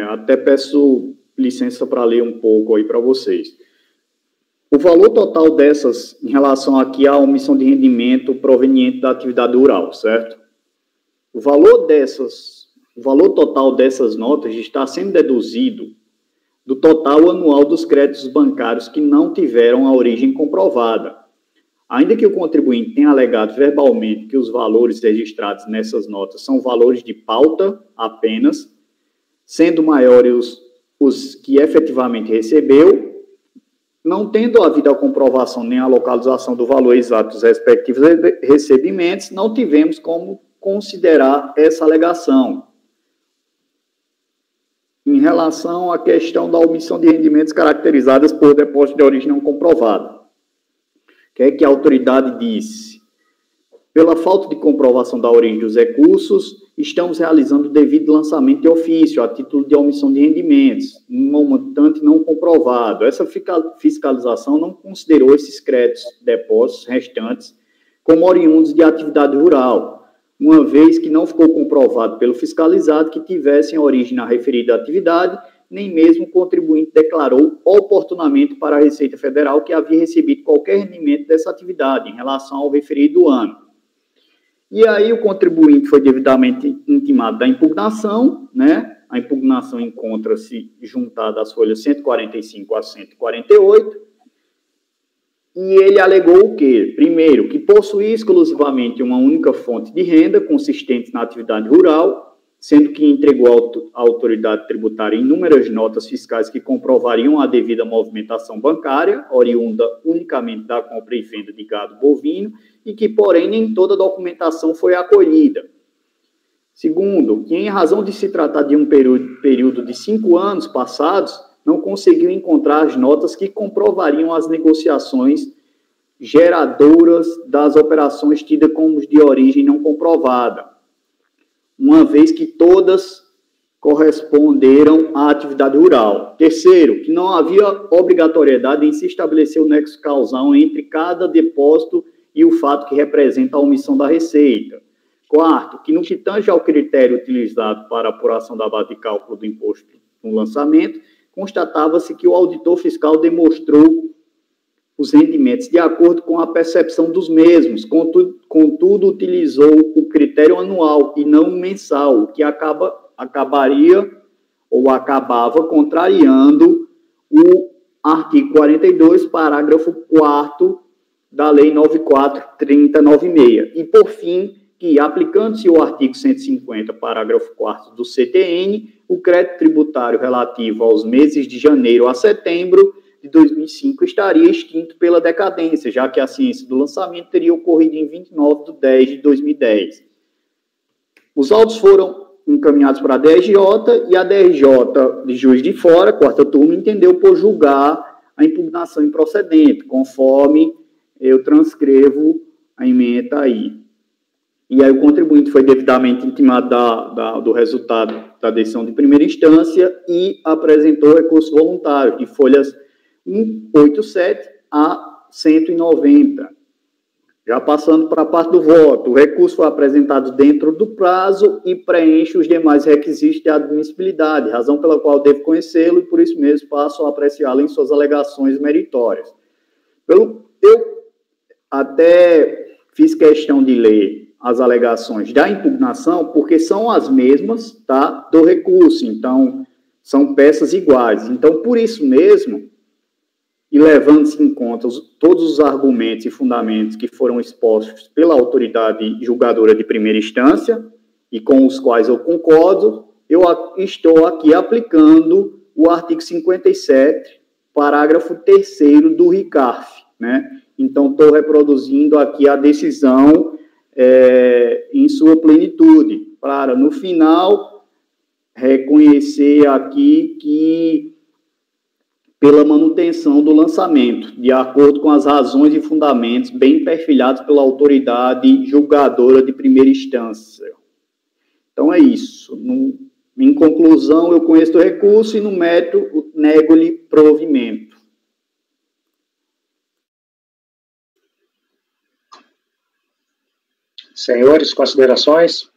Até peço licença para ler um pouco aí para vocês. O valor total dessas, em relação aqui à omissão de rendimento proveniente da atividade rural, certo? O valor total dessas notas está sendo deduzido do total anual dos créditos bancários que não tiveram a origem comprovada. Ainda que o contribuinte tenha alegado verbalmente que os valores registrados nessas notas são valores de pauta apenas, sendo maiores os que efetivamente recebeu, não tendo havido a comprovação nem a localização do valor exato dos respectivos recebimentos, não tivemos como considerar essa alegação. Em relação à questão da omissão de rendimentos caracterizadas por depósito de origem não comprovada, o que é que a autoridade disse? Pela falta de comprovação da origem dos recursos, estamos realizando o devido lançamento de ofício a título de omissão de rendimentos, um montante não comprovado. Essa fiscalização não considerou esses créditos, depósitos restantes como oriundos de atividade rural, uma vez que não ficou comprovado pelo fiscalizado que tivessem origem na referida atividade, nem mesmo o contribuinte declarou oportunamente para a Receita Federal que havia recebido qualquer rendimento dessa atividade em relação ao referido ano. E aí o contribuinte foi devidamente intimado da impugnação, né? A impugnação encontra-se juntada às folhas 145 a 148, e ele alegou o quê? Primeiro, que possuía exclusivamente uma única fonte de renda consistente na atividade rural, sendo que entregou à autoridade tributária inúmeras notas fiscais que comprovariam a devida movimentação bancária, oriunda unicamente da compra e venda de gado bovino, e que, porém, nem toda a documentação foi acolhida. Segundo, que em razão de se tratar de um período de 5 anos passados, não conseguiu encontrar as notas que comprovariam as negociações geradoras das operações tidas como de origem não comprovada, uma vez que todas corresponderam à atividade rural. Terceiro, que não havia obrigatoriedade em se estabelecer o nexo causal entre cada depósito e o fato que representa a omissão da receita. Quarto, que no que tange ao critério utilizado para a apuração da base de cálculo do imposto no lançamento, constatava-se que o auditor fiscal demonstrou os rendimentos de acordo com a percepção dos mesmos, contudo utilizou o critério anual e não mensal, o que acabaria ou acabava contrariando o artigo 42, parágrafo 4º da Lei 94.3096. E, por fim, que, aplicando-se o artigo 150, parágrafo 4º do CTN, o crédito tributário relativo aos meses de janeiro a setembro de 2005 estaria extinto pela decadência, já que a ciência do lançamento teria ocorrido em 29/10/2010. Os autos foram encaminhados para a DRJ e a DRJ de Juiz de Fora, quarta turma, entendeu por julgar a impugnação improcedente, conforme eu transcrevo a ementa aí. E aí o contribuinte foi devidamente intimado do resultado da decisão de primeira instância e apresentou recurso voluntário de folhas 187 a 190. Já passando para a parte do voto, o recurso foi apresentado dentro do prazo e preenche os demais requisitos de admissibilidade, razão pela qual devo conhecê-lo e por isso mesmo passo a apreciá-lo em suas alegações meritórias. Eu até fiz questão de ler as alegações da impugnação, porque são as mesmas, tá, do recurso, então, são peças iguais. Então, por isso mesmo, e levando-se em conta todos os argumentos e fundamentos que foram expostos pela autoridade julgadora de primeira instância, e com os quais eu concordo, eu estou aqui aplicando o artigo 57, parágrafo 3º do RICARF, né? Então, estou reproduzindo aqui a decisão em sua plenitude, para, no final, reconhecer aqui que, pela manutenção do lançamento, de acordo com as razões e fundamentos bem perfilhados pela autoridade julgadora de primeira instância. Então, é isso. Em conclusão, eu conheço o recurso e, no mérito, nego-lhe provimento. Senhores, considerações?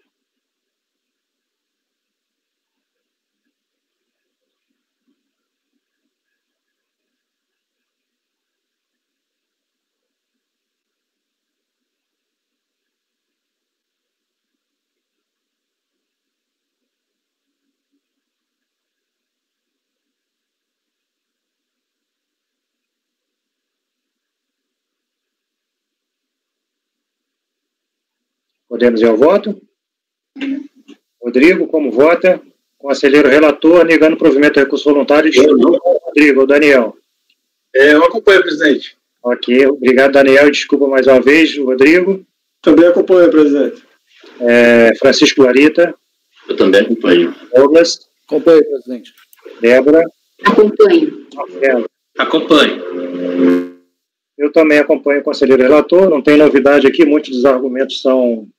Podemos ir ao voto? Rodrigo, como vota? Conselheiro relator, negando provimento do recurso voluntário. Desculpa, Rodrigo, Daniel. Eu acompanho, presidente. Ok, obrigado, Daniel. Desculpa mais uma vez, Rodrigo. Também acompanho, presidente. Francisco Larita. Eu também acompanho. Douglas. Acompanho, presidente. Débora. Acompanho. Acompanho. Eu também acompanho o conselheiro relator. Não tem novidade aqui, muitos dos argumentos são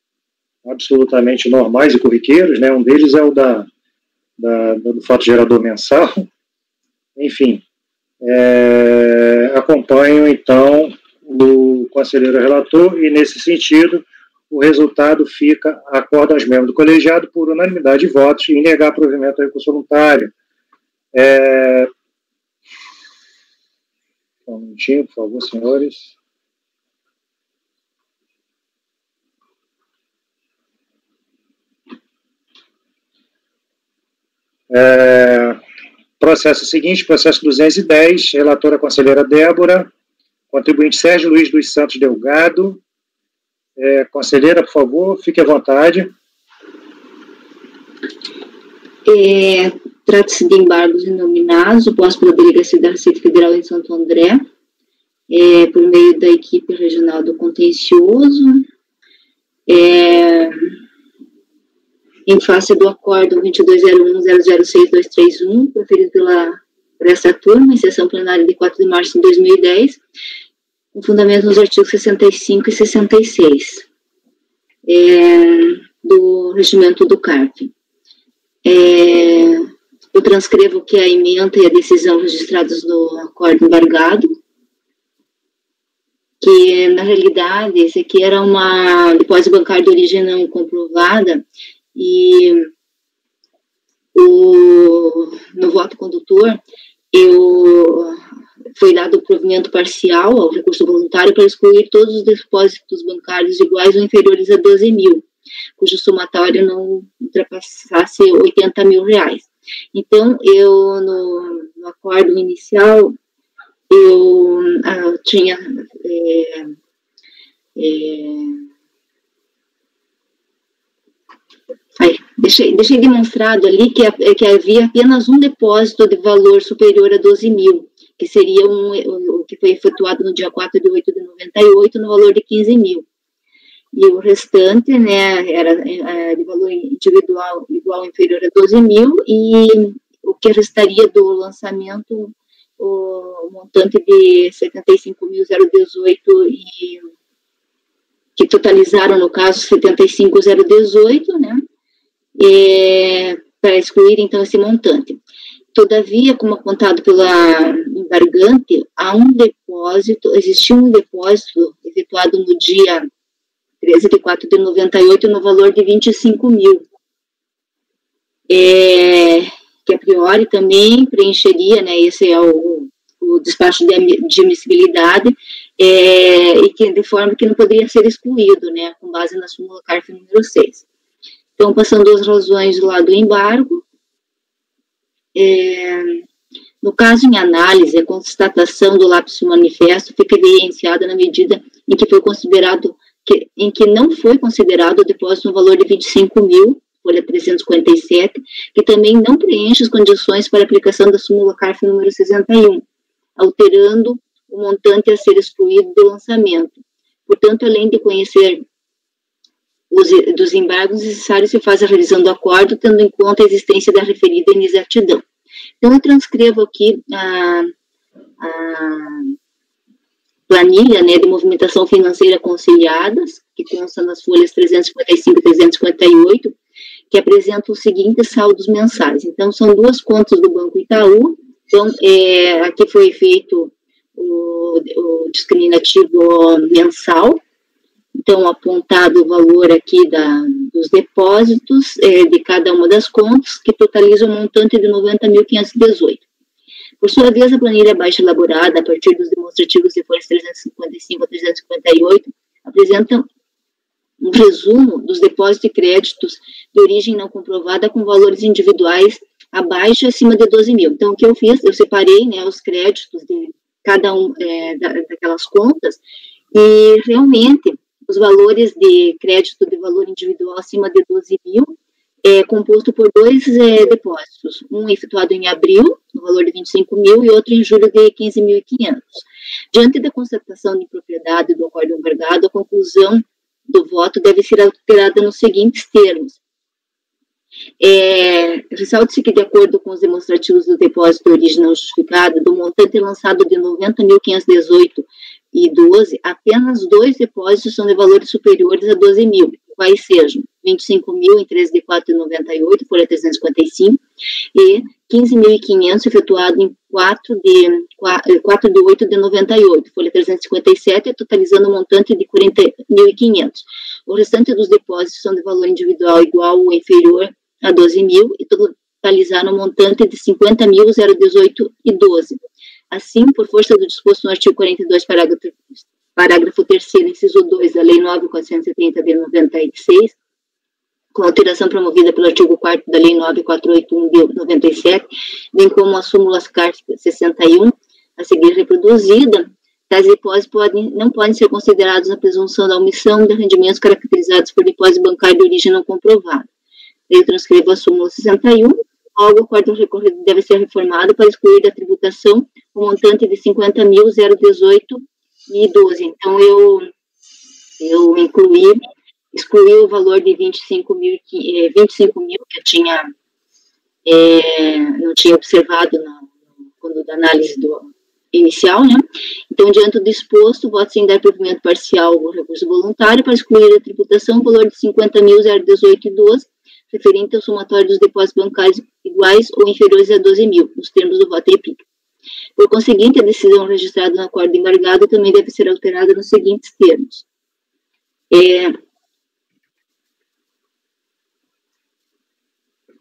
absolutamente normais e corriqueiros, né? Um deles é o do fato gerador mensal. Enfim, acompanho, então, o conselheiro relator e, nesse sentido, o resultado fica, acorda aos membros do colegiado por unanimidade de votos em negar provimento ao recurso voluntário. Um minutinho, por favor, senhores. Processo seguinte, processo 210, relatora conselheira Débora, contribuinte Sérgio Luiz dos Santos Delgado. Conselheira, por favor, fique à vontade. Trata-se de embargos inominados, opostos pela Delegacia da Receita Federal em Santo André, por meio da equipe regional do contencioso, em face do acórdão 2201-006-231, proferido por essa turma, em sessão plenária de 4 de março de 2010, com fundamento nos artigos 65 e 66 do regimento do CARF. Eu transcrevo que a ementa e a decisão registradas no acordo embargado, que, na realidade, esse aqui era uma depósito bancário de origem não comprovada, e no voto condutor, foi dado o provimento parcial ao recurso voluntário para excluir todos os depósitos bancários iguais ou inferiores a 12 mil, cujo somatório não ultrapassasse 80 mil reais. Então, no acordo inicial, eu tinha deixei demonstrado ali que havia apenas um depósito de valor superior a 12 mil, que seria o que foi efetuado no dia 4 de 8 de 98, no valor de 15 mil. E o restante, né, era de valor individual igual ou inferior a 12 mil, e o que restaria do lançamento, o montante de 75.018, que totalizaram, no caso, 75.018, né, para excluir, então, esse montante. Todavia, como apontado pela embargante, existiu um depósito efetuado no dia 13 de 4 de 98, no valor de 25 mil, que a priori também preencheria, né, esse é o despacho de admissibilidade, e que, de forma que não poderia ser excluído, né, com base na súmula CARF número 6. Então, passando as razões do lado do embargo, no caso em análise, a constatação do lapso manifesto fica evidenciada na medida em que não foi considerado o depósito no valor de 25 mil, folha 357, que também não preenche as condições para aplicação da súmula CARF número 61, alterando o montante a ser excluído do lançamento. Portanto, além de conhecer dos embargos necessários, se faz a revisão do acordo, tendo em conta a existência da referida inexatidão. Então, eu transcrevo aqui a planilha, né, de movimentação financeira conciliadas, que consta nas folhas 355 e 358, que apresenta os seguintes saldos mensais. Então, são duas contas do Banco Itaú. Então, aqui foi feito o discriminativo mensal. Então, apontado o valor aqui dos depósitos de cada uma das contas, que totaliza um montante de 90.518. Por sua vez, a planilha abaixo elaborada, a partir dos demonstrativos de folhas 355 a 358, apresenta um resumo dos depósitos e créditos de origem não comprovada com valores individuais abaixo e acima de 12 mil. Então, o que eu fiz? Eu separei, né, os créditos de cada daquelas contas, e realmente os valores de crédito de valor individual acima de 12 mil é composto por dois depósitos, um efetuado em abril, no valor de 25 mil, e outro em julho de 15.500. Diante da constatação de impropriedade do acordo embargado, a conclusão do voto deve ser alterada nos seguintes termos. Ressalte-se que, de acordo com os demonstrativos do depósito de origem não justificada, do montante lançado de 90.518,12, apenas 2 depósitos são de valores superiores a 12 mil, quais sejam 25 mil em 13 de 4,98, folha 355, e 15.500 efetuado em 4 de 8 de 98, folha 357, totalizando um montante de 40.500. O restante dos depósitos são de valor individual igual ou inferior a 12 mil e totalizaram um montante de 50.018,12. Assim, por força do disposto no artigo 42, parágrafo 3º, inciso 2 da Lei 9.430 de 96, com alteração promovida pelo artigo 4º da Lei 9.481 de 97, bem como a súmula CARF 61, a seguir reproduzida, tais depósitos não podem ser considerados na presunção da omissão de rendimentos caracterizados por depósito bancário de origem não comprovada. Eu transcrevo a súmula 61, logo o acordo recorrido deve ser reformado para excluir da tributação o montante de 50.018,12. Então, eu excluí o valor de 25 mil que eu não tinha observado quando da análise inicial, né? Então, diante do exposto, voto-se em dar provimento parcial ao recurso voluntário para excluir da tributação o valor de 50.018,12, referente ao somatório dos depósitos bancários iguais ou inferiores a 12 mil, nos termos do voto EPIC. Por conseguinte, a decisão registrada no acordo embargado também deve ser alterada nos seguintes termos.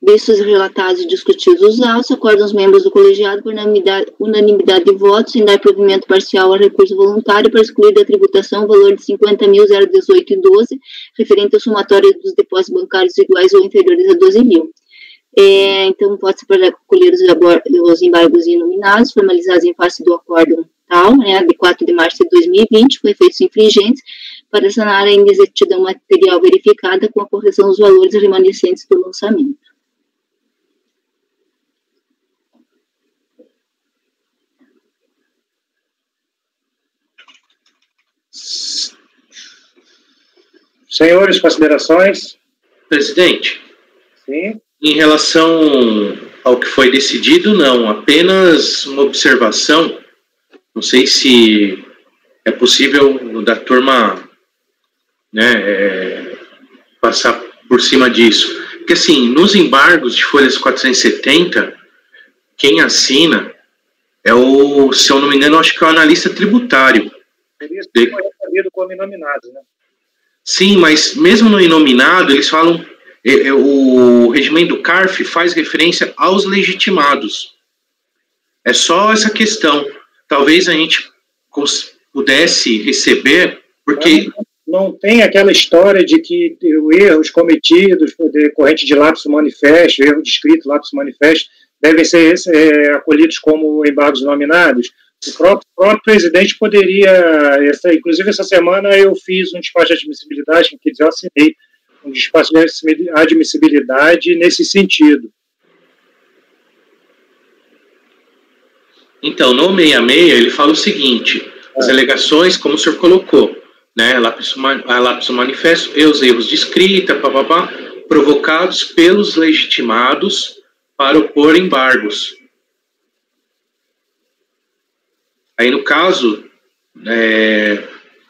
Vistos relatados e discutidos os autos, acordam os membros do colegiado por unanimidade de votos em dar provimento parcial ao recurso voluntário para excluir da tributação o valor de 50.018,12, referente ao somatório dos depósitos bancários iguais ou inferiores a 12 mil. Então, pode-se colher os embargos inominados, formalizados em face do acordo tal, né, de 4 de março de 2020, com efeitos infringentes, para sanar a inexatidão material verificada com a correção dos valores remanescentes do lançamento. Senhores, considerações? Presidente. Sim. Em relação ao que foi decidido, não. Apenas uma observação. Não sei se é possível da turma, né, passar por cima disso. Porque, assim, nos embargos de folhas 470, quem assina é o, se eu não me engano, acho que é o analista tributário. Seria recebido como inominado, né? Sim, mas mesmo no inominado, eles falam, o regimento do CARF faz referência aos legitimados. É só essa questão. Talvez a gente pudesse receber, porque... Não tem aquela história de que erros cometidos decorrente de lapso manifesto, erro de escrito, lapso manifesto, devem ser acolhidos como embargos nominados. O próprio presidente poderia, inclusive essa semana eu fiz um despacho de admissibilidade, quer dizer, eu assinei um despacho de admissibilidade nesse sentido. Então, no 66, ele fala o seguinte, as alegações, como o senhor colocou, né, a lapso manifesto e os erros de escrita, provocados pelos legitimados para opor embargos. Aí, no caso,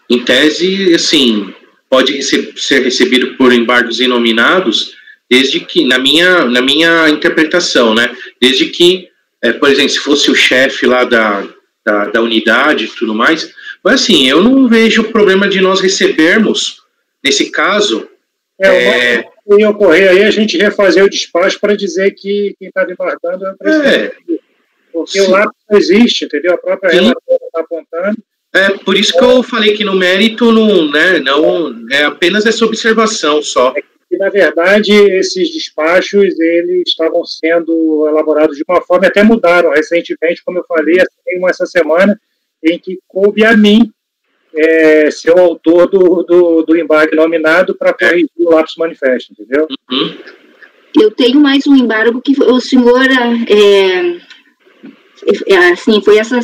em tese, assim, pode ser recebido por embargos inominados, desde que, na minha interpretação, né, desde que, por exemplo, se fosse o chefe lá da unidade e tudo mais, mas assim, eu não vejo problema de nós recebermos, nesse caso... Ia ocorrer aí a gente refazer o despacho para dizer que quem está embargando é o presidente. Porque sim, o lapso não existe, entendeu? A própria relatora está apontando. Por isso que eu falei que no mérito não é apenas essa observação só. E, na verdade, esses despachos eles estavam sendo elaborados de uma forma, até mudaram recentemente, como eu falei, assim, essa semana, em que coube a mim ser o autor do embargo nominado para corrigir o lapsus manifesto, entendeu? Uhum. Eu tenho mais um embargo que o senhor, assim, foi essa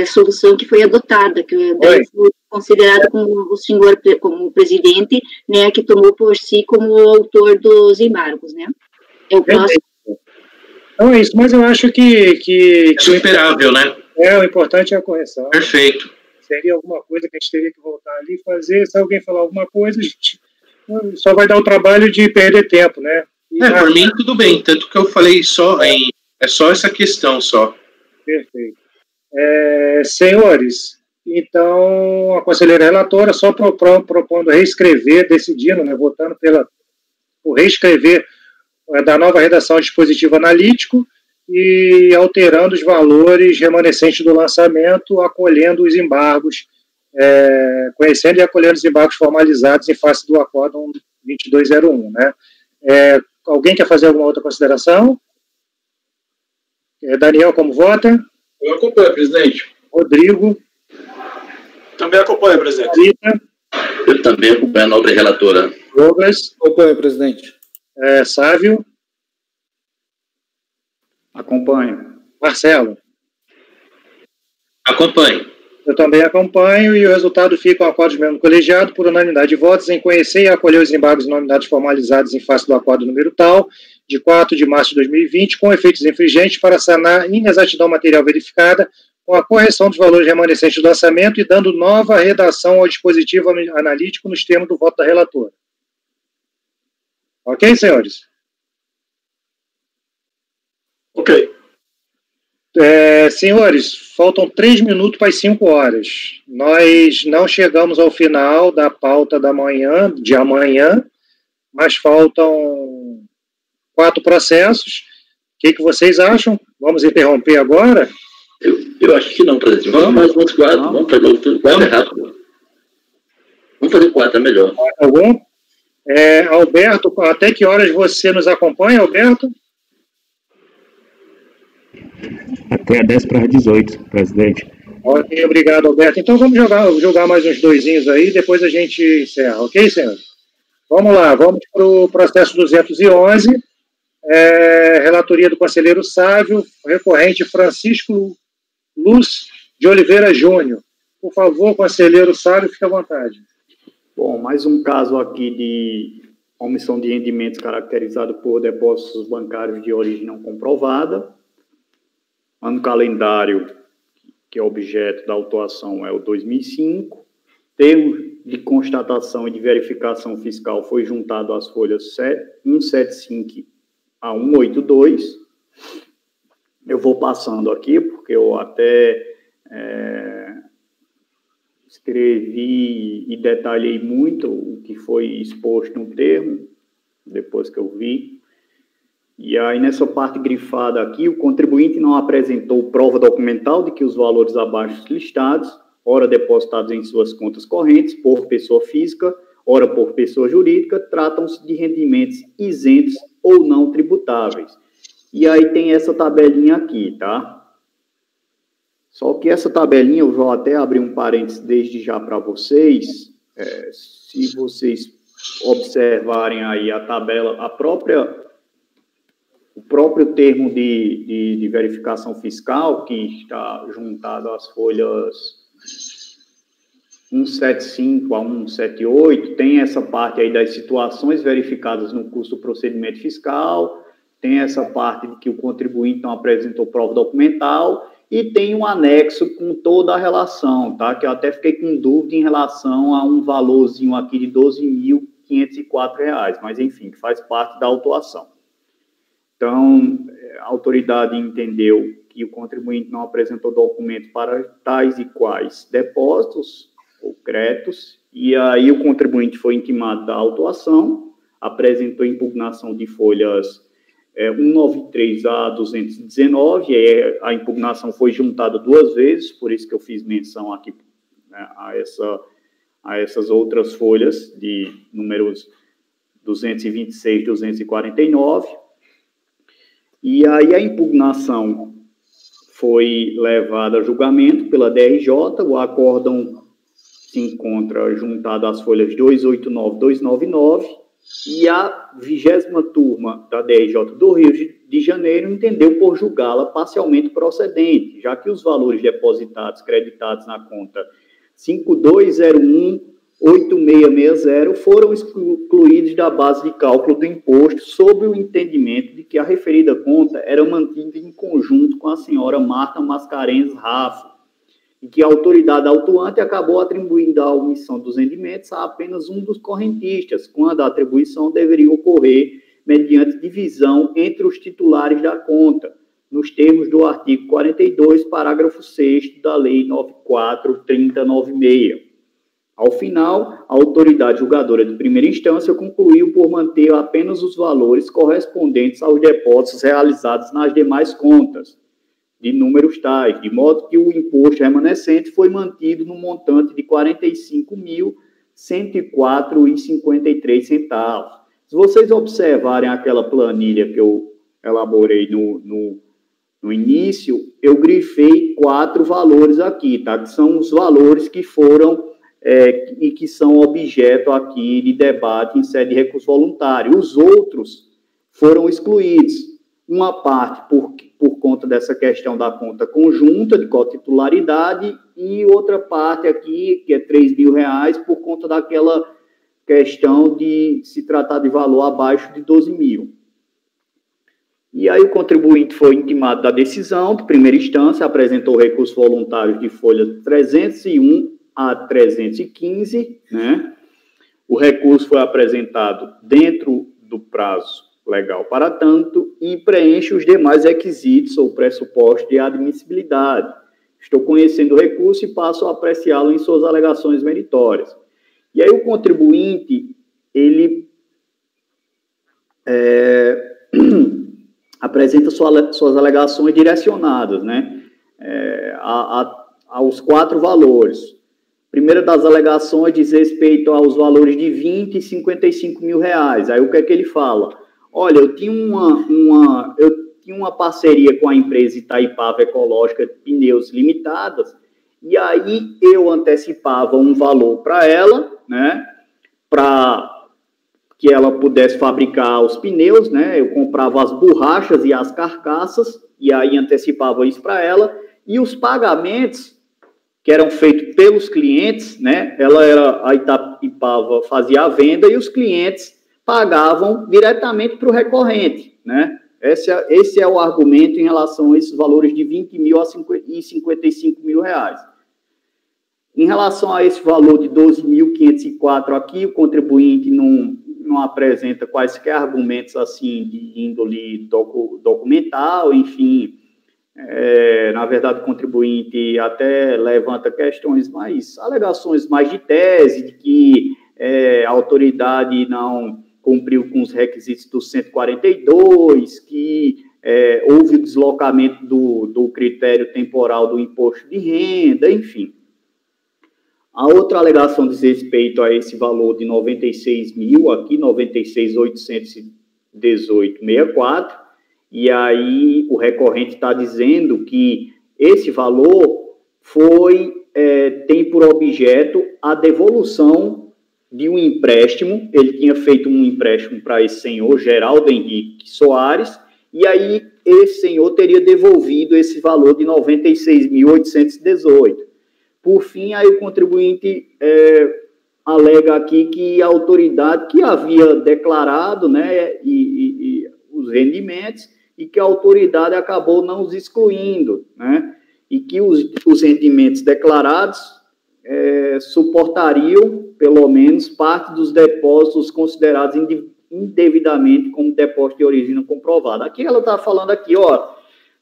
solução que foi adotada, que daí foi considerado como o senhor, como presidente, né, que tomou por si como o autor dos embargos, né? É o próximo. Então é isso, mas eu acho que É superável, né? O importante é a correção. Perfeito. Seria alguma coisa que a gente teria que voltar ali e fazer. Se alguém falar alguma coisa, a gente só vai dar o trabalho de perder tempo, né? Por mim, tudo bem. Tanto que eu falei é só essa questão, só. Perfeito. Senhores, então, a conselheira relatora, só propondo reescrever, decidindo, né, votando por reescrever da nova redação ao dispositivo analítico e alterando os valores remanescentes do lançamento, acolhendo os embargos, conhecendo e acolhendo os embargos formalizados em face do Acórdão 2201, né? Alguém quer fazer alguma outra consideração? Daniel, como vota? Eu acompanho, presidente. Rodrigo? Também acompanho, presidente. Rita? Eu também acompanho a nobre relatora. Douglas? Acompanho, presidente. Sávio? Acompanho. Marcelo? Acompanho. Eu também acompanho e o resultado fica o acordo de membro colegiado por unanimidade de votos em conhecer e acolher os embargos nominados formalizados em face do acordo número tal, de 4 de março de 2020, com efeitos infringentes para sanar inexatidão material verificada, com a correção dos valores remanescentes do lançamento e dando nova redação ao dispositivo analítico nos termos do voto da relatora. Ok, senhores? Ok. Senhores, faltam 3 minutos para as 5 horas. Nós não chegamos ao final da pauta de amanhã, mas faltam 4 processos. O que vocês acham? Vamos interromper agora? Eu acho que não, presidente. Vamos mais uns 4, vamos fazer tudo 4 rápido. Vamos fazer 4, é melhor. Tá bom? Alberto, até que horas você nos acompanha, Alberto? Até 10 para 18, presidente. Ok, obrigado, Alberto. Então vamos jogar mais uns 2 aí, depois a gente encerra, ok, senhor? Vamos lá, vamos para o processo 211, relatoria do conselheiro Sávio, recorrente Francisco Luz de Oliveira Júnior. Por favor, conselheiro Sávio, fique à vontade. Bom, mais um caso aqui de omissão de rendimentos caracterizado por depósitos bancários de origem não comprovada. Ano calendário, que é objeto da autuação, é o 2005. Termo de constatação e de verificação fiscal foi juntado às folhas 175 a 182. Eu vou passando aqui, porque eu até escrevi e detalhei muito o que foi exposto no termo, depois que eu vi. E aí, nessa parte grifada aqui, o contribuinte não apresentou prova documental de que os valores abaixo listados, ora depositados em suas contas correntes, por pessoa física, ora por pessoa jurídica, tratam-se de rendimentos isentos ou não tributáveis. E aí tem essa tabelinha aqui, tá? Só que essa tabelinha, eu vou até abrir um parênteses desde já para vocês. Se vocês observarem aí a tabela, o próprio termo de verificação fiscal, que está juntado às folhas 175 a 178, tem essa parte aí das situações verificadas no curso do procedimento fiscal, tem essa parte de que o contribuinte não apresentou prova documental, e tem um anexo com toda a relação, tá? Que eu até fiquei com dúvida em relação a um valorzinho aqui de R$ 12.504, mas enfim, que faz parte da autuação. Então, a autoridade entendeu que o contribuinte não apresentou documento para tais e quais depósitos ou créditos, e aí o contribuinte foi intimado da autuação, apresentou impugnação de folhas 193 a 219, e a impugnação foi juntada 2 vezes, por isso que eu fiz menção aqui, né, a essas outras folhas de números 226 e 249. E aí a impugnação foi levada a julgamento pela DRJ, o acórdão se encontra juntada às folhas 289 e 299, e a 20ª turma da DRJ do Rio de Janeiro entendeu por julgá-la parcialmente procedente, já que os valores depositados, creditados na conta 52018660 foram excluídos da base de cálculo do imposto sob o entendimento de que a referida conta era mantida em conjunto com a senhora Marta Mascarenhas Raffo, e que a autoridade autuante acabou atribuindo a omissão dos rendimentos a apenas um dos correntistas, quando a atribuição deveria ocorrer mediante divisão entre os titulares da conta, nos termos do artigo 42, parágrafo 6º da Lei 94.3096. Ao final, a autoridade julgadora de primeira instância concluiu por manter apenas os valores correspondentes aos depósitos realizados nas demais contas, de números tais, de modo que o imposto remanescente foi mantido no montante de R$ 45.104,53. Se vocês observarem aquela planilha que eu elaborei no início, eu grifei 4 valores aqui, tá? Que são os valores que foram e que são objeto aqui de debate em sede de recurso voluntário. Os outros foram excluídos. Uma parte por conta dessa questão da conta conjunta, de cotitularidade, e outra parte aqui, que é R$ 3.000, por conta daquela questão de se tratar de valor abaixo de 12.000. E aí o contribuinte foi intimado da decisão de primeira instância, apresentou recurso voluntário de folha 301 a 315, né? O recurso foi apresentado dentro do prazo legal para tanto e preenche os demais requisitos ou pressupostos de admissibilidade. Estou conhecendo o recurso e passo a apreciá-lo em suas alegações meritórias. E aí o contribuinte, ele apresenta suas alegações direcionadas, né, aos 4 valores. Primeira das alegações diz respeito aos valores de 20 e 55 mil reais. Aí o que é que ele fala? Olha, eu tinha uma parceria com a empresa Itaipava Ecológica de Pneus Limitadas, e aí eu antecipava um valor para ela, né, para que ela pudesse fabricar os pneus, né, eu comprava as borrachas e as carcaças, e aí antecipava isso para ela, e os pagamentos que eram feitos pelos clientes, né, a Itaipava fazia a venda e os clientes pagavam diretamente para o recorrente, né? Esse é o argumento em relação a esses valores de 20 mil e 55 mil reais. Em relação a esse valor de 12.504 aqui, o contribuinte não apresenta quaisquer argumentos assim de índole documental, enfim. Na verdade, o contribuinte até levanta alegações mais de tese, de que a autoridade não cumpriu com os requisitos do 142, que houve o deslocamento do critério temporal do imposto de renda, enfim. A outra alegação diz respeito a esse valor de 96 mil, aqui 96.818,64, e aí o recorrente está dizendo que esse valor tem por objeto a devolução de um empréstimo. Ele tinha feito um empréstimo para esse senhor, Geraldo Henrique Soares, e aí esse senhor teria devolvido esse valor de 96.818. Por fim, aí o contribuinte alega aqui que a autoridade que havia declarado, né, e os rendimentos, e que a autoridade acabou não os excluindo, né, e que os rendimentos declarados suportariam, pelo menos, parte dos depósitos considerados indevidamente como depósito de origem não comprovada. Aqui ela está falando aqui, ó,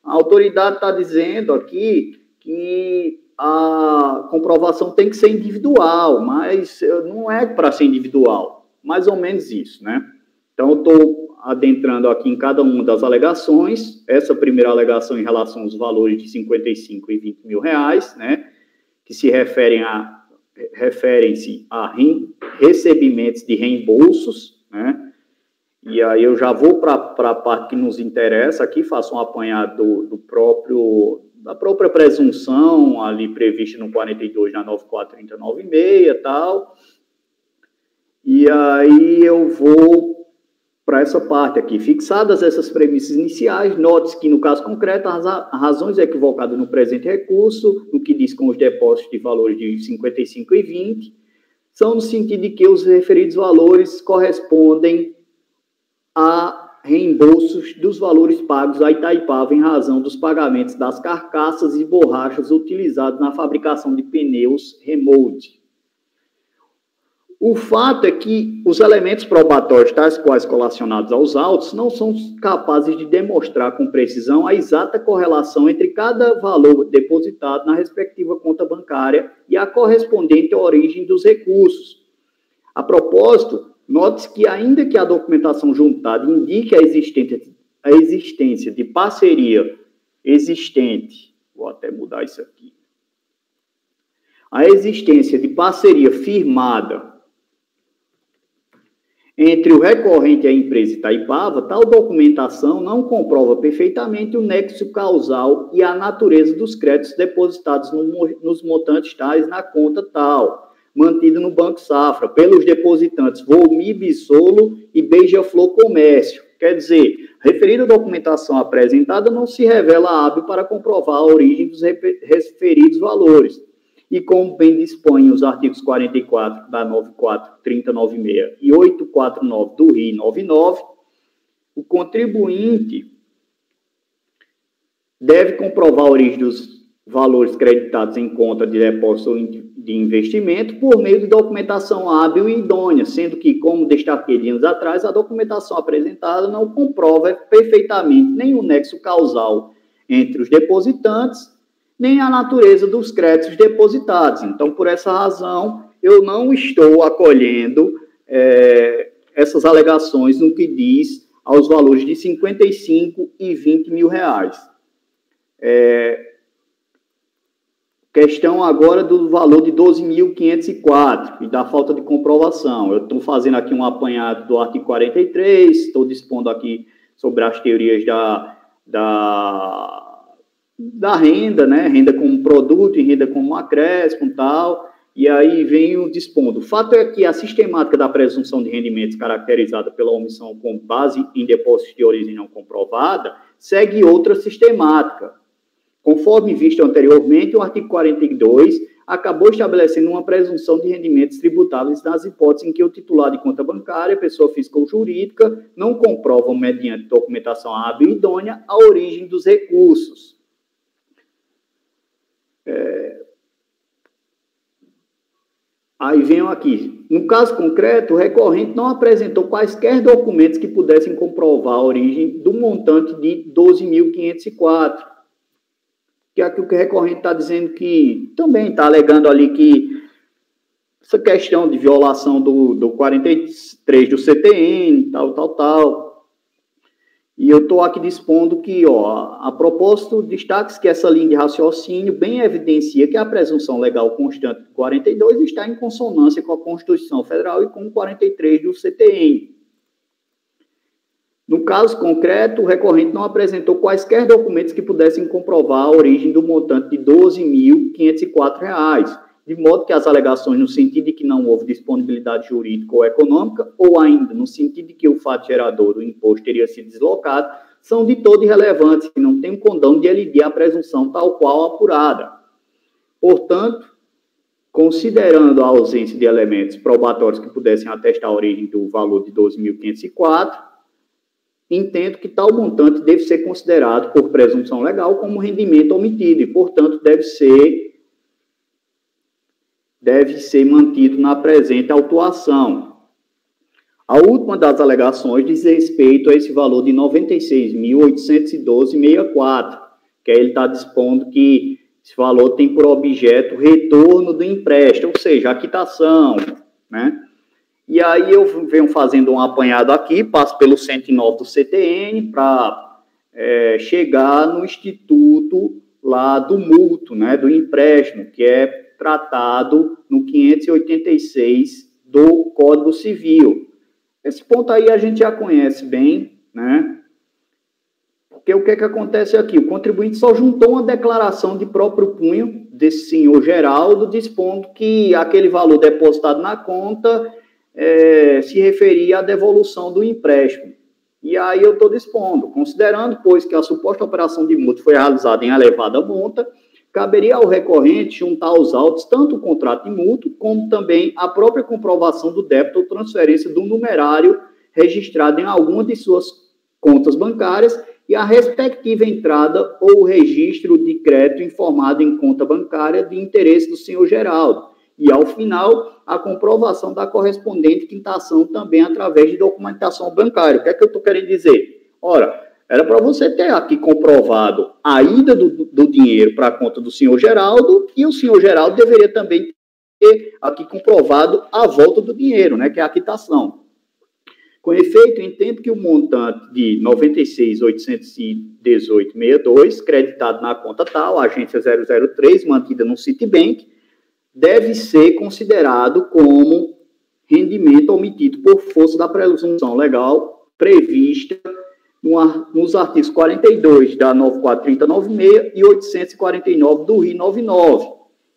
a autoridade está dizendo aqui que a comprovação tem que ser individual, mas não é para ser individual, mais ou menos isso, né? Então, eu estou adentrando aqui em cada uma das alegações. Essa primeira alegação em relação aos valores de 55 e 20 mil reais, né, que se referem-se a recebimentos de reembolsos, né? E aí eu já vou para a parte que nos interessa aqui, faço um apanhado da própria presunção ali prevista no 42, na 943096 e tal. E aí eu vou para essa parte aqui. Fixadas essas premissas iniciais, note-se que, no caso concreto, as razões equivocadas no presente recurso, no que diz com os depósitos de valores de 55 e 20, são no sentido de que os referidos valores correspondem a reembolsos dos valores pagos a Itaipava em razão dos pagamentos das carcaças e borrachas utilizadas na fabricação de pneus remote. O fato é que os elementos probatórios, tais quais colacionados aos autos, não são capazes de demonstrar com precisão a exata correlação entre cada valor depositado na respectiva conta bancária e a correspondente origem dos recursos. A propósito, note-se que, ainda que a documentação juntada indique a existência de parceria existente, vou até mudar isso aqui, a existência de parceria firmada entre o recorrente e a empresa Itaipava, tal documentação não comprova perfeitamente o nexo causal e a natureza dos créditos depositados nos montantes tais na conta tal, mantida no Banco Safra, pelos depositantes Volmi Bissolo e Beija-Flor Comércio. Quer dizer, a referida documentação apresentada não se revela hábil para comprovar a origem dos referidos valores. E como bem dispõem os artigos 44 da 943096 e 849 do RI 99, o contribuinte deve comprovar a origem dos valores creditados em conta de depósito de investimento por meio de documentação hábil e idônea, sendo que, como destaquei dias atrás, a documentação apresentada não comprova perfeitamente nem o nexo causal entre os depositantes, nem a natureza dos créditos depositados. Então, por essa razão, eu não estou acolhendo essas alegações no que diz aos valores de 55 e 20 mil reais. Questão agora do valor de 12.504 e da falta de comprovação. Eu estou fazendo aqui um apanhado do artigo 43, estou dispondo aqui sobre as teorias da renda, né? Renda como produto e renda como acréscimo e tal, e aí venho dispondo. O fato é que a sistemática da presunção de rendimentos caracterizada pela omissão com base em depósitos de origem não comprovada segue outra sistemática. Conforme visto anteriormente, o artigo 42 acabou estabelecendo uma presunção de rendimentos tributáveis nas hipóteses em que o titular de conta bancária, pessoa física ou jurídica, não comprovam, mediante documentação hábil e idônea, a origem dos recursos. Aí venho aqui. No caso concreto, o recorrente não apresentou quaisquer documentos que pudessem comprovar a origem do montante de 12.504. Que aqui o recorrente está dizendo que, também está alegando ali que essa questão de violação do 43 do CTN, tal. E eu estou aqui dispondo que, a propósito, destaque-se que essa linha de raciocínio bem evidencia que a presunção legal constante do 42 está em consonância com a Constituição Federal e com o 43 do CTN. No caso concreto, o recorrente não apresentou quaisquer documentos que pudessem comprovar a origem do montante de R$ 12.504, de modo que as alegações no sentido de que não houve disponibilidade jurídica ou econômica, ou ainda no sentido de que o fato gerador do imposto teria sido deslocado, são de todo irrelevantes e não têm o condão de elidir a presunção tal qual apurada. Portanto, considerando a ausência de elementos probatórios que pudessem atestar a origem do valor de 12.504, entendo que tal montante deve ser considerado, por presunção legal, como rendimento omitido e, portanto, deve ser mantido na presente autuação. A última das alegações diz respeito a esse valor de R$ 96.812,64, que aí ele está dispondo que esse valor tem por objeto o retorno do empréstimo, ou seja, a quitação, né? E aí eu venho fazendo um apanhado aqui, passo pelo 109 do CTN para chegar no instituto lá do mútuo, né, do empréstimo, que é tratado no 586 do Código Civil. Esse ponto aí a gente já conhece bem, né? Porque o que acontece aqui? O contribuinte só juntou uma declaração de próprio punho desse senhor Geraldo, dispondo que aquele valor depositado na conta se referia à devolução do empréstimo. E aí eu estou dispondo, considerando, pois, que a suposta operação de mútuo foi realizada em elevada monta, caberia ao recorrente juntar aos autos tanto o contrato de mútuo, como também a própria comprovação do débito ou transferência do numerário registrado em alguma de suas contas bancárias e a respectiva entrada ou registro de crédito informado em conta bancária de interesse do senhor Geraldo. E, ao final, a comprovação da correspondente quitação também através de documentação bancária. O que é que eu estou querendo dizer? Ora, era para você ter aqui comprovado a ida do dinheiro para a conta do senhor Geraldo e o senhor Geraldo deveria também ter aqui comprovado a volta do dinheiro, né, que é a quitação. Com efeito, entendo que o montante de 96.818,62, creditado na conta tal, agência 003, mantida no Citibank, deve ser considerado como rendimento omitido por força da presunção legal prevista nos artigos 42 da 943096 e 849 do RI 99.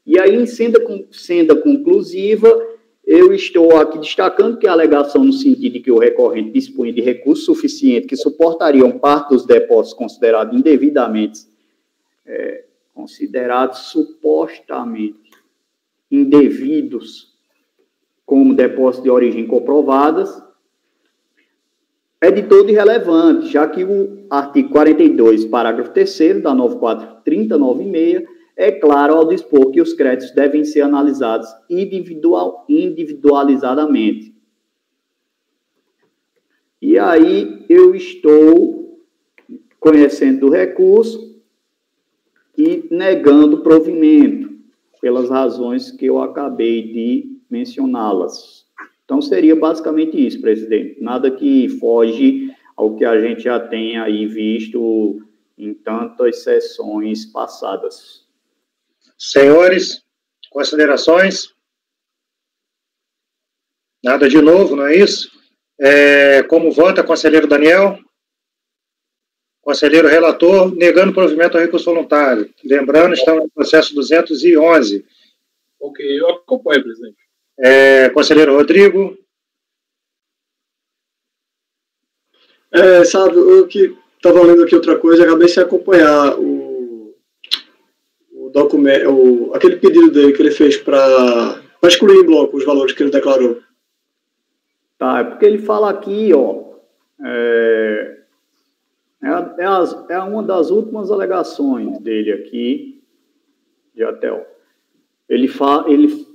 E aí, em senda conclusiva, eu estou aqui destacando que a alegação no sentido de que o recorrente dispunha de recursos suficientes que suportariam parte dos depósitos considerados indevidamente, considerados supostamente indevidos como depósitos de origem comprovadas, é de todo irrelevante, já que o artigo 42, parágrafo 3º da 943096 é claro ao dispor que os créditos devem ser analisados individualizadamente. E aí eu estou conhecendo do recurso e negando provimento, pelas razões que eu acabei de mencioná-las. Então, seria basicamente isso, presidente. Nada que foge ao que a gente já tem aí visto em tantas sessões passadas. Senhores, considerações? Nada de novo, não é isso? Como vota, conselheiro Daniel? Conselheiro relator, negando provimento ao recurso voluntário. Lembrando, estamos no processo 211. Ok, eu acompanho, presidente. Conselheiro Rodrigo? Sabe, eu que estava lendo aqui outra coisa, acabei sem acompanhar o documento, aquele pedido dele que ele fez para excluir em bloco os valores que ele declarou. Tá, é porque ele fala aqui, ó, é uma das últimas alegações dele aqui, de Atel. Ele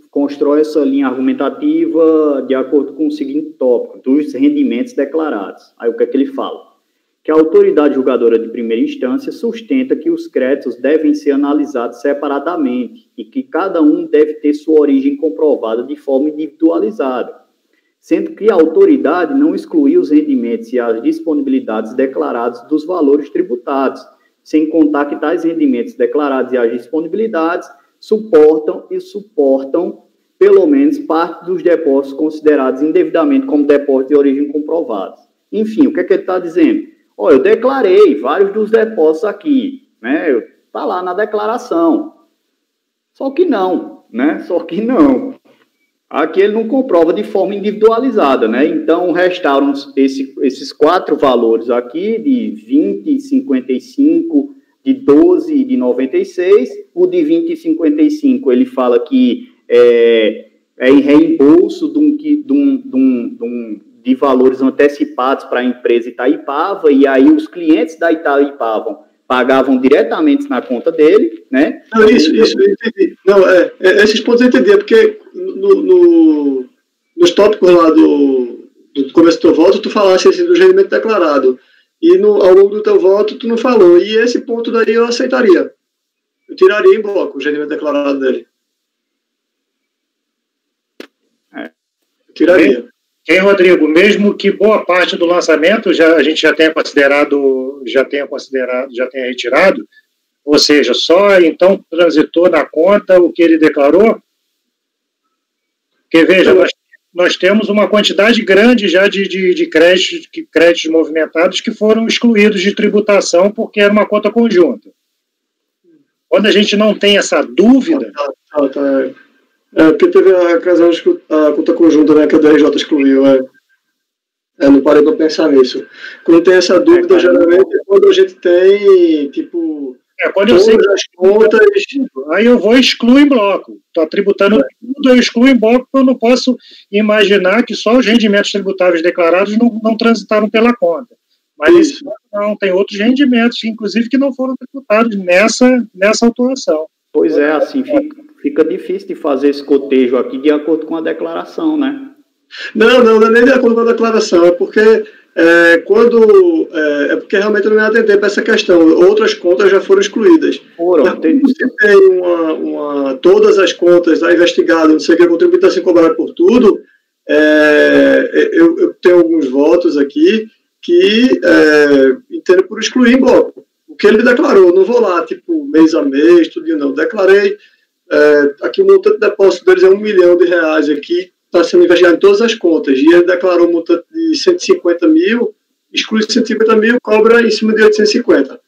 constrói essa linha argumentativa de acordo com o seguinte tópico, dos rendimentos declarados. Aí o que é que ele fala? Que a autoridade julgadora de primeira instância sustenta que os créditos devem ser analisados separadamente e que cada um deve ter sua origem comprovada de forma individualizada, sendo que a autoridade não excluiu os rendimentos e as disponibilidades declaradas dos valores tributados, sem contar que tais rendimentos declarados e as disponibilidades suportam pelo menos parte dos depósitos considerados indevidamente como depósitos de origem comprovados. Enfim, o que é que ele está dizendo? Eu declarei vários dos depósitos aqui, né? Está lá na declaração. Só que não, né? Aqui ele não comprova de forma individualizada, né? Então, restaram esses 4 valores aqui, de 20, 55, de 12 e de 96. O de 20 e 55, ele fala que é em reembolso de valores antecipados para a empresa Itaipava, e aí os clientes da Itaipava pagavam diretamente na conta dele, né? Não, isso, eu entendi. Não, esses pontos eu entendi, porque nos tópicos lá do começo do teu voto, tu falasse do rendimento declarado, e ao longo do teu voto tu não falou, e esse ponto daí eu aceitaria. Eu tiraria em bloco o rendimento declarado dele. Eu tiraria. Rodrigo, mesmo que boa parte do lançamento a gente já tenha retirado, ou seja, só então transitou na conta o que ele declarou? Porque veja, nós temos uma quantidade grande já de créditos movimentados que foram excluídos de tributação porque era uma conta conjunta. Quando a gente não tem essa dúvida... Porque teve a conta conjunta, né, que a DRJ excluiu. Não parei para pensar nisso. Quando tem essa dúvida, geralmente é quando a gente tem, tipo... quando eu sei as contas... Aí eu vou e excluo em bloco. Estou tributando tudo, eu excluo em bloco, porque eu não posso imaginar que só os rendimentos tributáveis declarados não transitaram pela conta. Mas esse não, tem outros rendimentos, inclusive, que não foram tributados nessa autuação. Pois é, assim, fica difícil de fazer esse cotejo aqui de acordo com a declaração, né? Não é nem de acordo com a declaração, é porque porque realmente eu não me atentei para essa questão. Outras contas já foram excluídas. Mas quando você tem todas as contas investigadas, não sei o que, com tributação cobrada por tudo, eu tenho alguns votos aqui que entendo por excluir em bloco. O que ele declarou, não vou lá, tipo, mês a mês, tudo, não. Declarei, aqui o montante de depósito deles é R$1 milhão aqui, está sendo investigado em todas as contas, e ele declarou um montante de 150 mil, exclui 150 mil, cobra em cima de 850.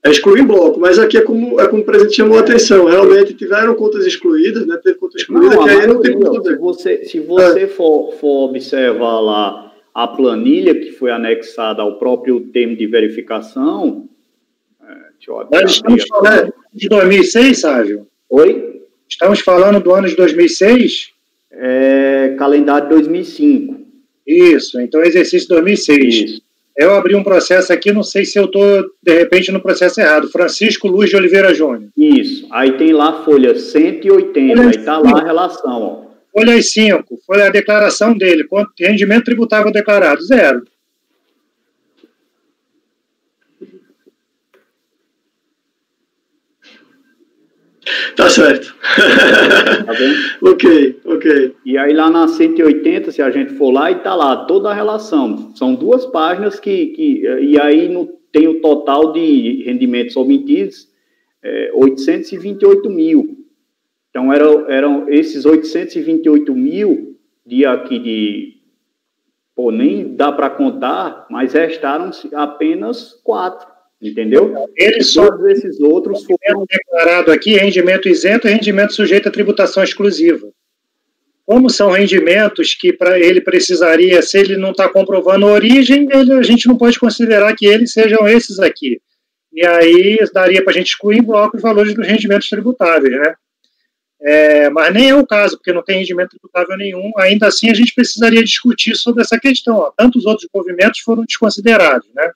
Exclui em bloco, mas aqui é como o presidente chamou a atenção, realmente tiveram contas excluídas, né, teve conta excluída, que aí não tem como saber. Se você for observar lá a planilha que foi anexada ao próprio termo de verificação... Nós estamos falando de 2006, Sávio? Oi? Estamos falando do ano de 2006? Calendário de 2005. Isso, então exercício 2006. Isso. Eu abri um processo aqui, não sei se eu estou, de repente, no processo errado. Francisco Luz de Oliveira Júnior. Isso, aí tem lá folha 180, aí está lá a relação, ó. Folha 5, foi a declaração dele, quanto rendimento tributável declarado, 0. Tá certo. Tá vendo? Ok. E aí lá na 180, se a gente for lá, e tá lá toda a relação. São 2 páginas e aí tem o total de rendimentos omitidos, 828 mil. Então eram esses 828 mil nem dá para contar, mas restaram apenas 4. Entendeu? Todos esses outros foram declarado aqui rendimento isento e rendimento sujeito à tributação exclusiva. Como são rendimentos que ele precisaria, se ele não está comprovando a origem, a gente não pode considerar que eles sejam esses aqui. E aí daria para a gente excluir em bloco os valores dos rendimentos tributáveis, né? Mas nem é o caso, porque não tem rendimento tributável nenhum. Ainda assim, a gente precisaria discutir sobre essa questão. Ó. Tantos outros movimentos foram desconsiderados, né?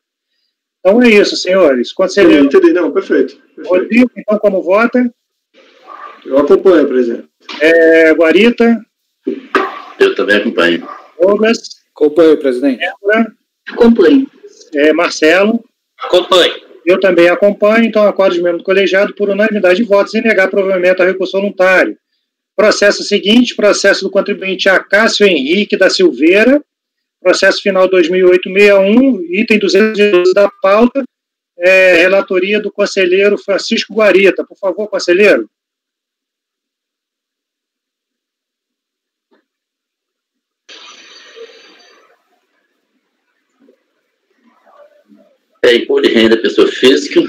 Então é isso, senhores. Conselheiro... Entendi, não, perfeito. Rodrigo, então, como vota? Eu acompanho, presidente. Guarita? Eu também acompanho. Douglas? Acompanho, presidente. Débora? Acompanho. Marcelo? Acompanho. Eu também acompanho, então acordo de membro do colegiado por unanimidade de votos em negar provimento ao recurso voluntário. Processo seguinte, processo do contribuinte Acácio Henrique da Silveira, processo final 2008-61, item 212 da pauta, relatoria do conselheiro Francisco Guarita. Por favor, conselheiro. Imposto de renda pessoa física.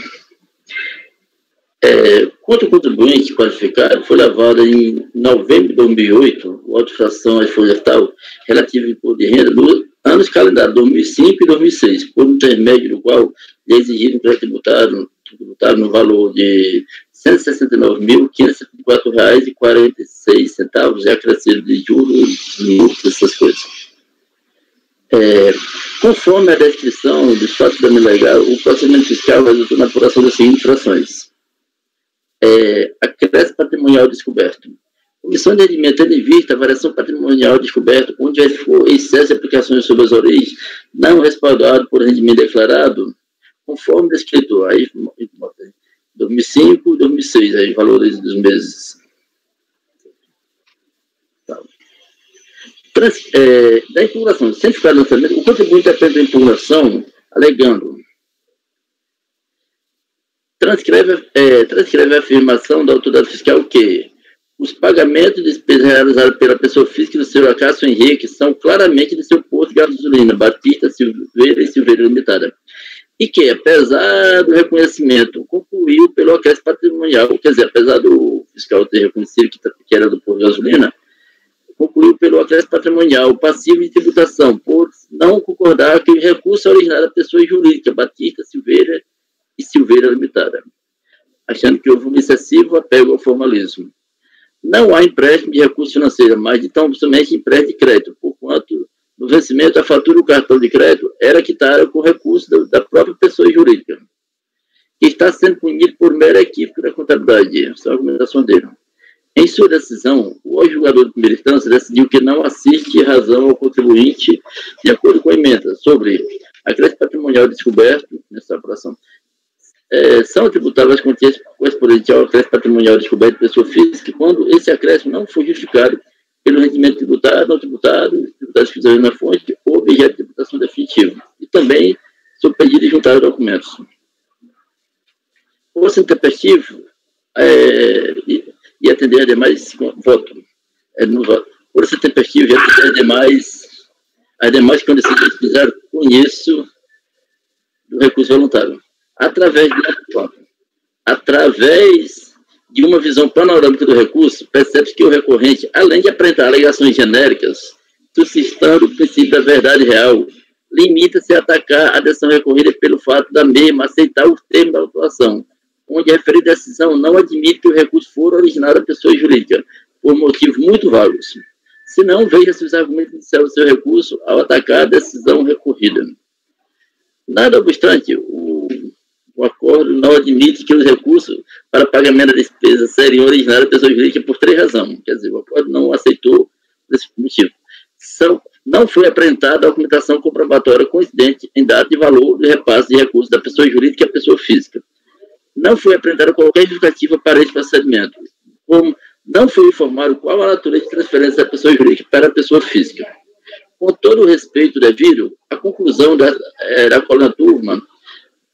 Quanto ao contribuinte qualificado, foi lavado em novembro de 2008, a autorização florestal relativa ao imposto de renda dos anos calendários 2005 e 2006, por intermédio do qual é exigido um crédito tributário no valor de R$ 169.574,46, já acrescido de juros, multas, essas coisas. Conforme a descrição dos fatos da lei legal, o procedimento fiscal resultou na apuração das seguintes infrações. Acréscimo patrimonial descoberto. Omissão de rendimento tendo em vista a variação patrimonial descoberta, onde for excesso de aplicações sobre as origens, não respaldado por rendimento declarado, conforme descrito aí, 2005 e 2006, aí, valores dos meses. Da impugnação, sem ficar no lançamento, o contribuinte apresenta a impugnação alegando transcreve a afirmação da autoridade fiscal que, Os pagamentos de despesas realizados pela pessoa física do seu Acácio Henrique são claramente do seu posto de gasolina, Batista Silveira e Silveira Limitada. E que, apesar do reconhecimento, concluiu pelo acréscimo patrimonial, quer dizer, apesar do fiscal ter reconhecido que era do posto de gasolina, concluiu pelo acréscimo patrimonial passivo de tributação, por não concordar que o recurso é originário da pessoa jurídica, Batista Silveira e Silveira Limitada, achando que houve um excessivo apego ao formalismo. Não há empréstimo de recurso financeiro, mas de tão somente empréstimo de crédito, porquanto no vencimento da fatura do cartão de crédito era quitada com recurso da própria pessoa jurídica, que está sendo punido por mero equívoco da contabilidade. Essa é a argumentação dele. Em sua decisão, o julgador de primeira instância decidiu que não assiste razão ao contribuinte de acordo com a emenda sobre acréscimo patrimonial descoberto nessa apuração. São tributáveis as quantias correspondentes ao acréscimo patrimonial descoberto de pessoa física quando esse acréscimo não foi justificado pelo rendimento tributado, não tributado, tributados fiscalizados na fonte ou objeto de tributação definitiva. E também sob pedido de juntar documentos. O orçamento intempestivo e atender a demais votos. O orçamento intempestivo e atender as demais condições de utilizar com isso do recurso voluntário. Através de uma visão panorâmica do recurso, percebe-se que o recorrente, além de apresentar alegações genéricas, suscitando o princípio da verdade real, limita-se a atacar a decisão recorrida pelo fato da mesma aceitar os termos da autuação, onde a referida decisão não admite que o recurso for originário da pessoa jurídica, por motivos muito vagos. Se não, veja-se os argumentos iniciais do seu recurso ao atacar a decisão recorrida. Nada obstante, o acordo não admite que os recursos para pagamento da despesa seriam originários da pessoa jurídica por 3 razões. Quer dizer, o acordo não aceitou esse motivo. Não foi apresentada a documentação comprobatória coincidente em data e valor do repasse de recursos da pessoa jurídica à pessoa física. Não foi apresentada qualquer justificativa para esse procedimento. Como não foi informado qual a natureza de transferência da pessoa jurídica para a pessoa física. Com todo o respeito devido, a conclusão da coluna turma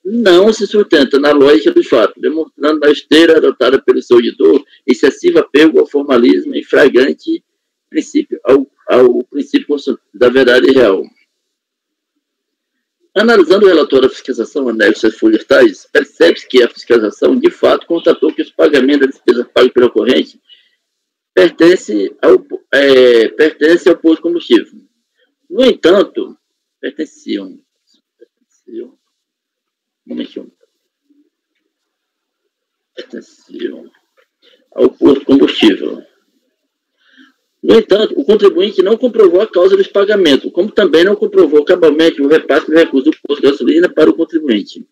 não se sustenta na lógica do fato, demonstrando a esteira adotada pelo seu editor excessivo apego ao formalismo e flagrante princípio, ao princípio da verdade real. Analisando o relatório da fiscalização anexo às folhas tais, percebe-se que a fiscalização, de fato, constatou que os pagamentos da despesa paga pelo ocorrente pertence ao posto de combustível. No entanto, pertenciam ao posto de combustível. No entanto, o contribuinte não comprovou a causa dos pagamentos, como também não comprovou cabalmente o repasse do recurso do posto de gasolina para o contribuinte.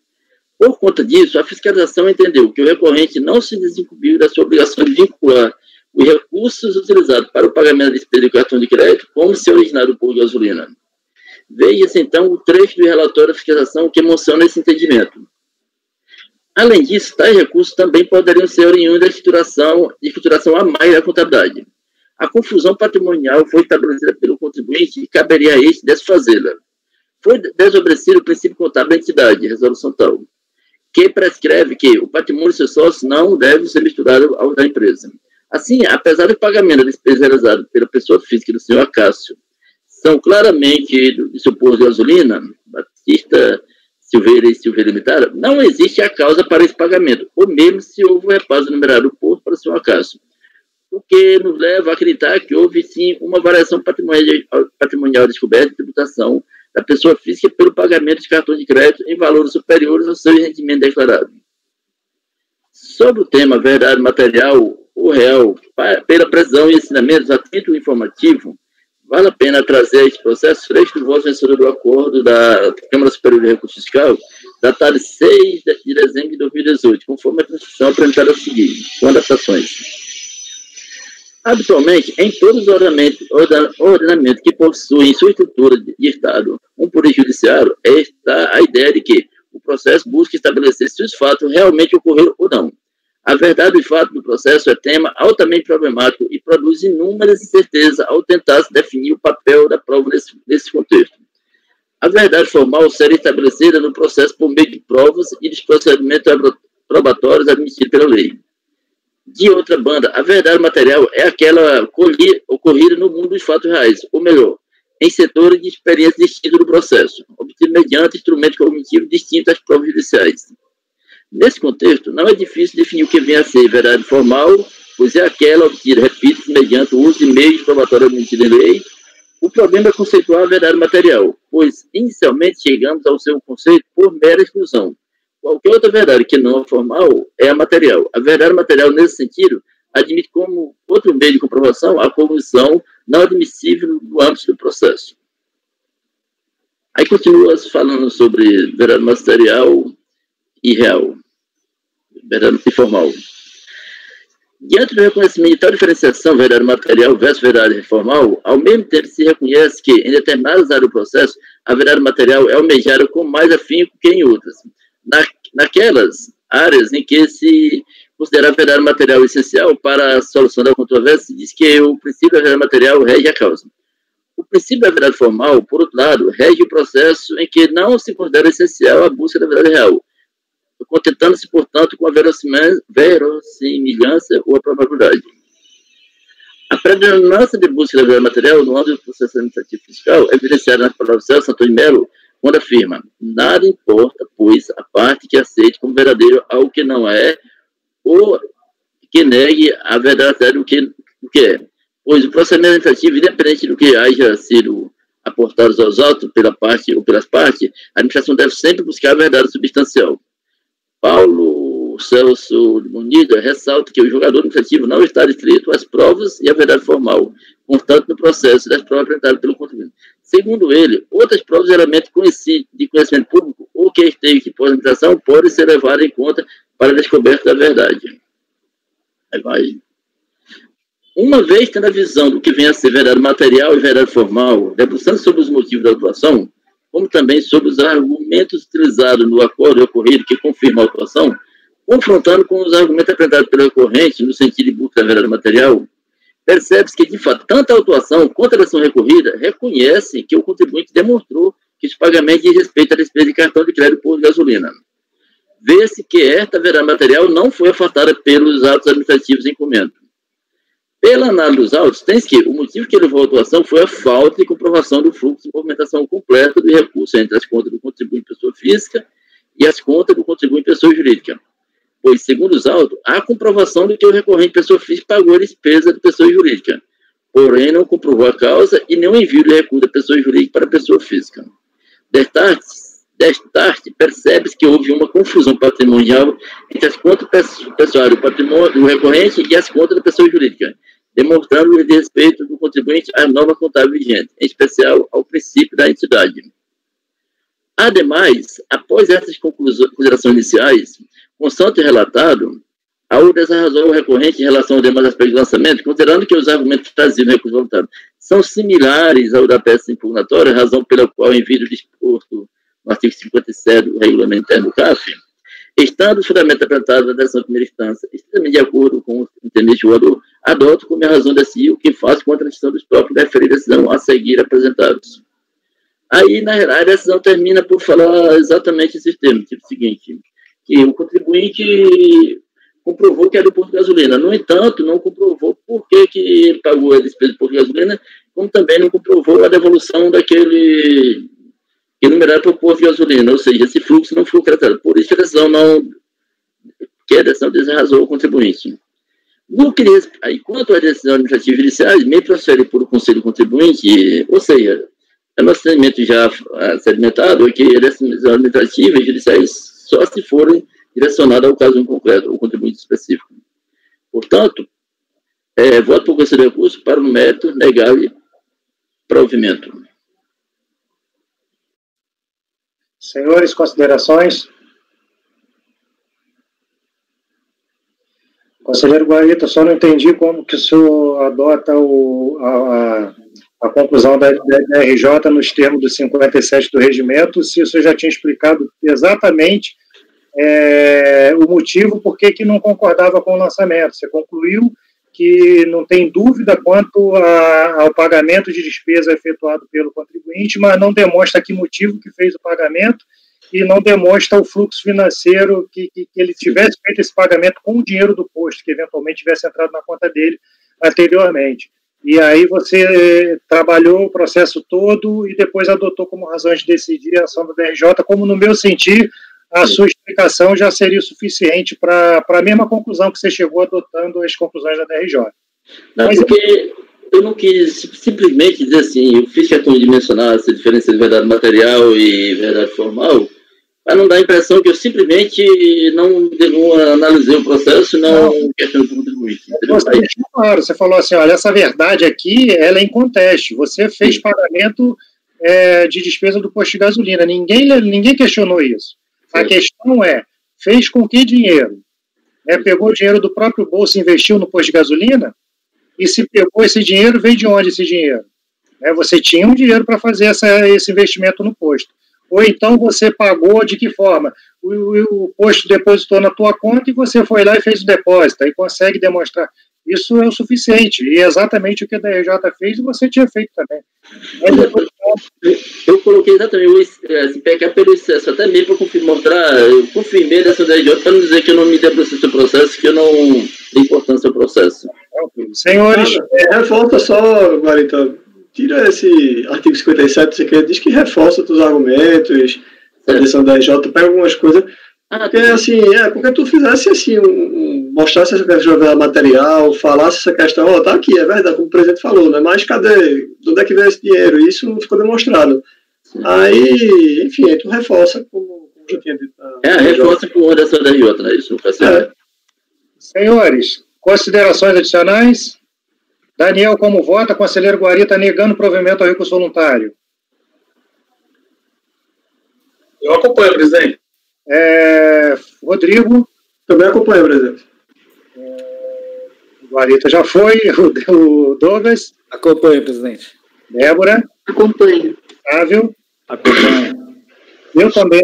Por conta disso, a fiscalização entendeu que o recorrente não se desincumbiu da sua obrigação de vincular os recursos utilizados para o pagamento da despesa do cartão de crédito como se originário do posto de gasolina. Veja-se, então, o trecho do relatório da fiscalização que emociona esse entendimento. Além disso, tais recursos também poderiam ser oriundos da escrituração a mais da contabilidade. A confusão patrimonial foi estabelecida pelo contribuinte e caberia a este desfazê-la. Foi desobedecido o princípio contábil da entidade, resolução tal, que prescreve que o patrimônio dos seus sócios não deve ser misturado ao da empresa. Assim, apesar do pagamento da despesa realizada pela pessoa física do senhor Acácio, são claramente do seu posto de gasolina, Batista Silveira e Silveira Limitada, não existe a causa para esse pagamento, ou mesmo se houve o repasse numerário do posto para o senhor Acácio, o que nos leva a acreditar que houve, sim, uma variação patrimonial descoberta de tributação da pessoa física pelo pagamento de cartão de crédito em valores superiores ao seu rendimento declarado. Sobre o tema verdade material ou real, pela precisão e ensinamentos a título informativo, vale a pena trazer este processo fresco do voto vencedor do acordo da Câmara Superior de Recurso Fiscal, datado 6 de dezembro de 2018, conforme a Constituição apresentada a seguir, com adaptações. Habitualmente, em todos os ordenamentos que possuem em sua estrutura de Estado um poder judiciário, está a ideia de que o processo busca estabelecer se os fatos realmente ocorreram ou não. A verdade do fato do processo é tema altamente problemático e produz inúmeras incertezas ao tentar se definir o papel da prova nesse contexto. A verdade formal será estabelecida no processo por meio de provas e dos procedimentos probatórios admitidos pela lei. De outra banda, a verdade material é aquela ocorrida no mundo dos fatos reais, ou melhor, em setores de experiência distintos do processo, obtido mediante instrumentos cognitivos distintos às provas judiciais. Nesse contexto, não é difícil definir o que vem a ser verdade formal, pois é aquela obtida, repito, mediante o uso de meios probatórios admitidos em lei. O problema é conceituar a verdade material, pois inicialmente chegamos ao seu conceito por mera exclusão. Qualquer outra verdade que não é formal é a material. A verdade material, nesse sentido, admite como outro meio de comprovação a cognição não admissível no âmbito do processo. Aí continua falando sobre verdade material e real, verdade informal. Diante do reconhecimento de tal diferenciação, verdade material versus verdade formal, ao mesmo tempo se reconhece que, em determinadas áreas do processo, a verdade material é almejada com mais afinco que em outras. Naquelas áreas em que se considera a verdade material essencial para a solução da controvérsia, se diz que o princípio da verdade material rege a causa. O princípio da verdade formal, por outro lado, rege o processo em que não se considera essencial a busca da verdade real, contentando-se, portanto, com a verossimilhança ou a probabilidade. A predominância de busca da verdade material no âmbito do processo administrativo fiscal é evidenciada nas palavras de Celso Antônio de Mello, quando afirma: nada importa, pois, a parte que aceite como verdadeiro algo que não é, ou que negue a verdade do que é. Pois o procedimento administrativo, independente do que haja sido aportado aos autos pela parte ou pelas partes, a administração deve sempre buscar a verdade substancial. Paulo Celso de Muniga ressalta que o julgador administrativo não está restrito às provas e à verdade formal, portanto, no processo das provas apresentadas pelo contribuinte. Segundo ele, outras provas geralmente de conhecimento público ou que estejam que pós-administração podem ser levadas em conta para a descoberta da verdade. Aí vai. Uma vez tendo a visão do que vem a ser verdade material e verdade formal, debruçando sobre os motivos da atuação, como também sobre os argumentos utilizados no acordo ocorrido que confirma a atuação, confrontando com os argumentos apresentados pelo recorrente no sentido de busca da verdade material, percebe-se que, de fato, tanto a autuação quanto a ação recorrida reconhecem que o contribuinte demonstrou que os pagamentos dizem respeito à despesa de cartão de crédito por gasolina. Vê-se que esta verdade material não foi afastada pelos atos administrativos em comento. Pela análise dos autos, tem-se que o motivo que levou à autuação foi a falta de comprovação do fluxo de movimentação completa do recurso entre as contas do contribuinte pessoa física e as contas do contribuinte pessoa jurídica. Pois, segundo os autos, há comprovação de que o recorrente pessoa física pagou a despesa da pessoa jurídica, porém não comprovou a causa e nem o envio de recurso da pessoa jurídica para a pessoa física. Destarte, percebe-se que houve uma confusão patrimonial entre as contas pessoais do patrimônio do recorrente e as contas da pessoa jurídica, demonstrando o desrespeito do contribuinte à norma contábil vigente, em especial ao princípio da entidade. Ademais, após essas considerações iniciais, constante relatado, ao desarrasou o recorrente em relação aos demais aspectos do lançamento, considerando que os argumentos trazidos no recurso voluntário são similares ao da peça impugnatória, razão pela qual o envio disposto no artigo 57 do Regulamento Interno do CAF, estando os fundamentos apresentados na decisão de primeira instância, estritamente de acordo com o interesse julgador, adoto como a razão desse o que faz contra a decisão dos próprios referidos decisão a seguir apresentados. Aí, na realidade, a decisão termina por falar exatamente esses termos, tipo o seguinte, que o contribuinte comprovou que era do posto de gasolina. No entanto, não comprovou por que ele pagou a despesa do posto de gasolina, como também não comprovou a devolução daquele enumerado para o posto de gasolina, ou seja, esse fluxo não foi tratado. Por isso, a decisão desarrasou o contribuinte. Quanto às decisões administrativas judiciais, meio procede por o Conselho do Contribuinte, ou seja, é um procedimento já sedimentado, que as decisões administrativas e judiciais só se forem direcionadas ao caso em concreto, ao contribuinte específico. Portanto, voto por conselho de recurso para o mérito, negar e provimento. Senhores, considerações? Conselheiro Guaita, só não entendi como que o senhor adota a conclusão da RJ nos termos do 57 do regimento, se o senhor já tinha explicado exatamente o motivo por que não concordava com o lançamento. Você concluiu que não tem dúvida quanto ao pagamento de despesa efetuado pelo contribuinte, mas não demonstra que motivo que fez o pagamento e não demonstra o fluxo financeiro que ele tivesse feito esse pagamento com o dinheiro do posto, que eventualmente tivesse entrado na conta dele anteriormente. E aí você trabalhou o processo todo e depois adotou como razão de decidir a ação do DRJ, como no meu sentir, a sua explicação já seria o suficiente para a mesma conclusão que você chegou adotando as conclusões da DRJ. Não, Mas, porque eu não quis simplesmente dizer assim, eu fiz questão de mencionar essa diferença de verdade material e verdade formal, para não dar a impressão que eu simplesmente não analisei o processo e não questiono o contribuinte. Claro, você falou assim, olha, essa verdade aqui, ela é inconteste. Você fez pagamento de despesa do posto de gasolina. Ninguém questionou isso. Sim. A questão é, fez com que dinheiro? Pegou o dinheiro do próprio bolso e investiu no posto de gasolina? E se pegou esse dinheiro, veio de onde esse dinheiro? Você tinha um dinheiro para fazer esse investimento no posto. Ou então você pagou de que forma? O posto depositou na tua conta e você foi lá e fez o depósito. Aí consegue demonstrar. Isso é o suficiente. E é exatamente o que a DRJ fez e você tinha feito também. Eu coloquei exatamente esse pecar pelo excesso, até mesmo para mostrar, eu confirmei dessa DRJ para não dizer que eu não me debrucei do processo, que eu não dei importância ao processo. Senhores, reforça só, Guarita, tira esse artigo 57, que diz que reforça os argumentos da decisão da DRJ, pega algumas coisas, porque assim, porque tu fizesse assim, mostrasse essa questão do material, falasse essa questão, tá aqui, é verdade, como o presidente falou, né? Mas cadê? De onde é que veio esse dinheiro? Isso não ficou demonstrado. Sim. Aí, enfim, tu reforça, como já tinha dito. Reforça com a dessa DRJ, né? Isso, Senhores, considerações adicionais? Daniel, como vota? Conselheiro Guarita negando provimento ao recurso voluntário. Eu acompanho, presidente. Rodrigo? Também acompanho, presidente. Guarita já foi. O Douglas? Acompanho, presidente. Débora? Acompanho. Flávio? Acompanho. Eu também.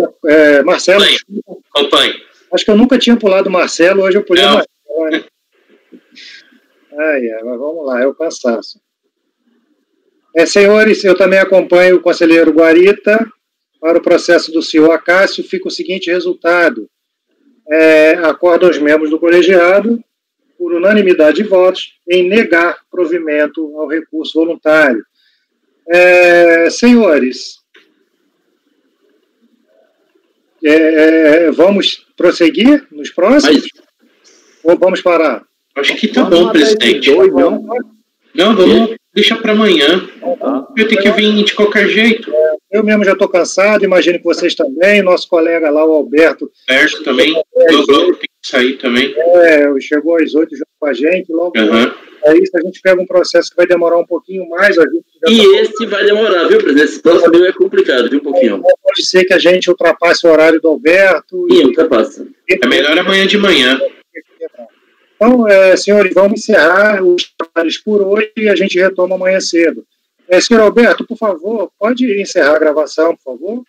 Marcelo? Acompanho. Acho que eu nunca tinha pulado o Marcelo, hoje eu pulei o Marcelo. Mas vamos lá, é o cansaço. Senhores, eu também acompanho o conselheiro Guarita. Para o processo do senhor Acácio, fica o seguinte resultado. Acordo aos membros do colegiado, por unanimidade de votos, em negar provimento ao recurso voluntário. Senhores, vamos prosseguir nos próximos? Ou vamos parar? Acho que tá bom, presidente. Não, vamos deixar para amanhã. Eu tenho que vir de qualquer jeito. Eu mesmo já estou cansado, imagino que vocês também. Nosso colega lá, o Alberto. Alberto também. Logo tem que sair também. Chegou às 8 junto com a gente. Logo aí, se a gente pega um processo que vai demorar um pouquinho mais. Esse vai demorar, viu, presidente? Esse próximo é complicado, viu, um pouquinho. Pode ser que a gente ultrapasse o horário do Alberto. Sim, ultrapassa. É melhor amanhã de manhã. Então, senhores, vamos encerrar os trabalhos por hoje e a gente retoma amanhã cedo. Senhor Alberto, por favor, pode encerrar a gravação, por favor?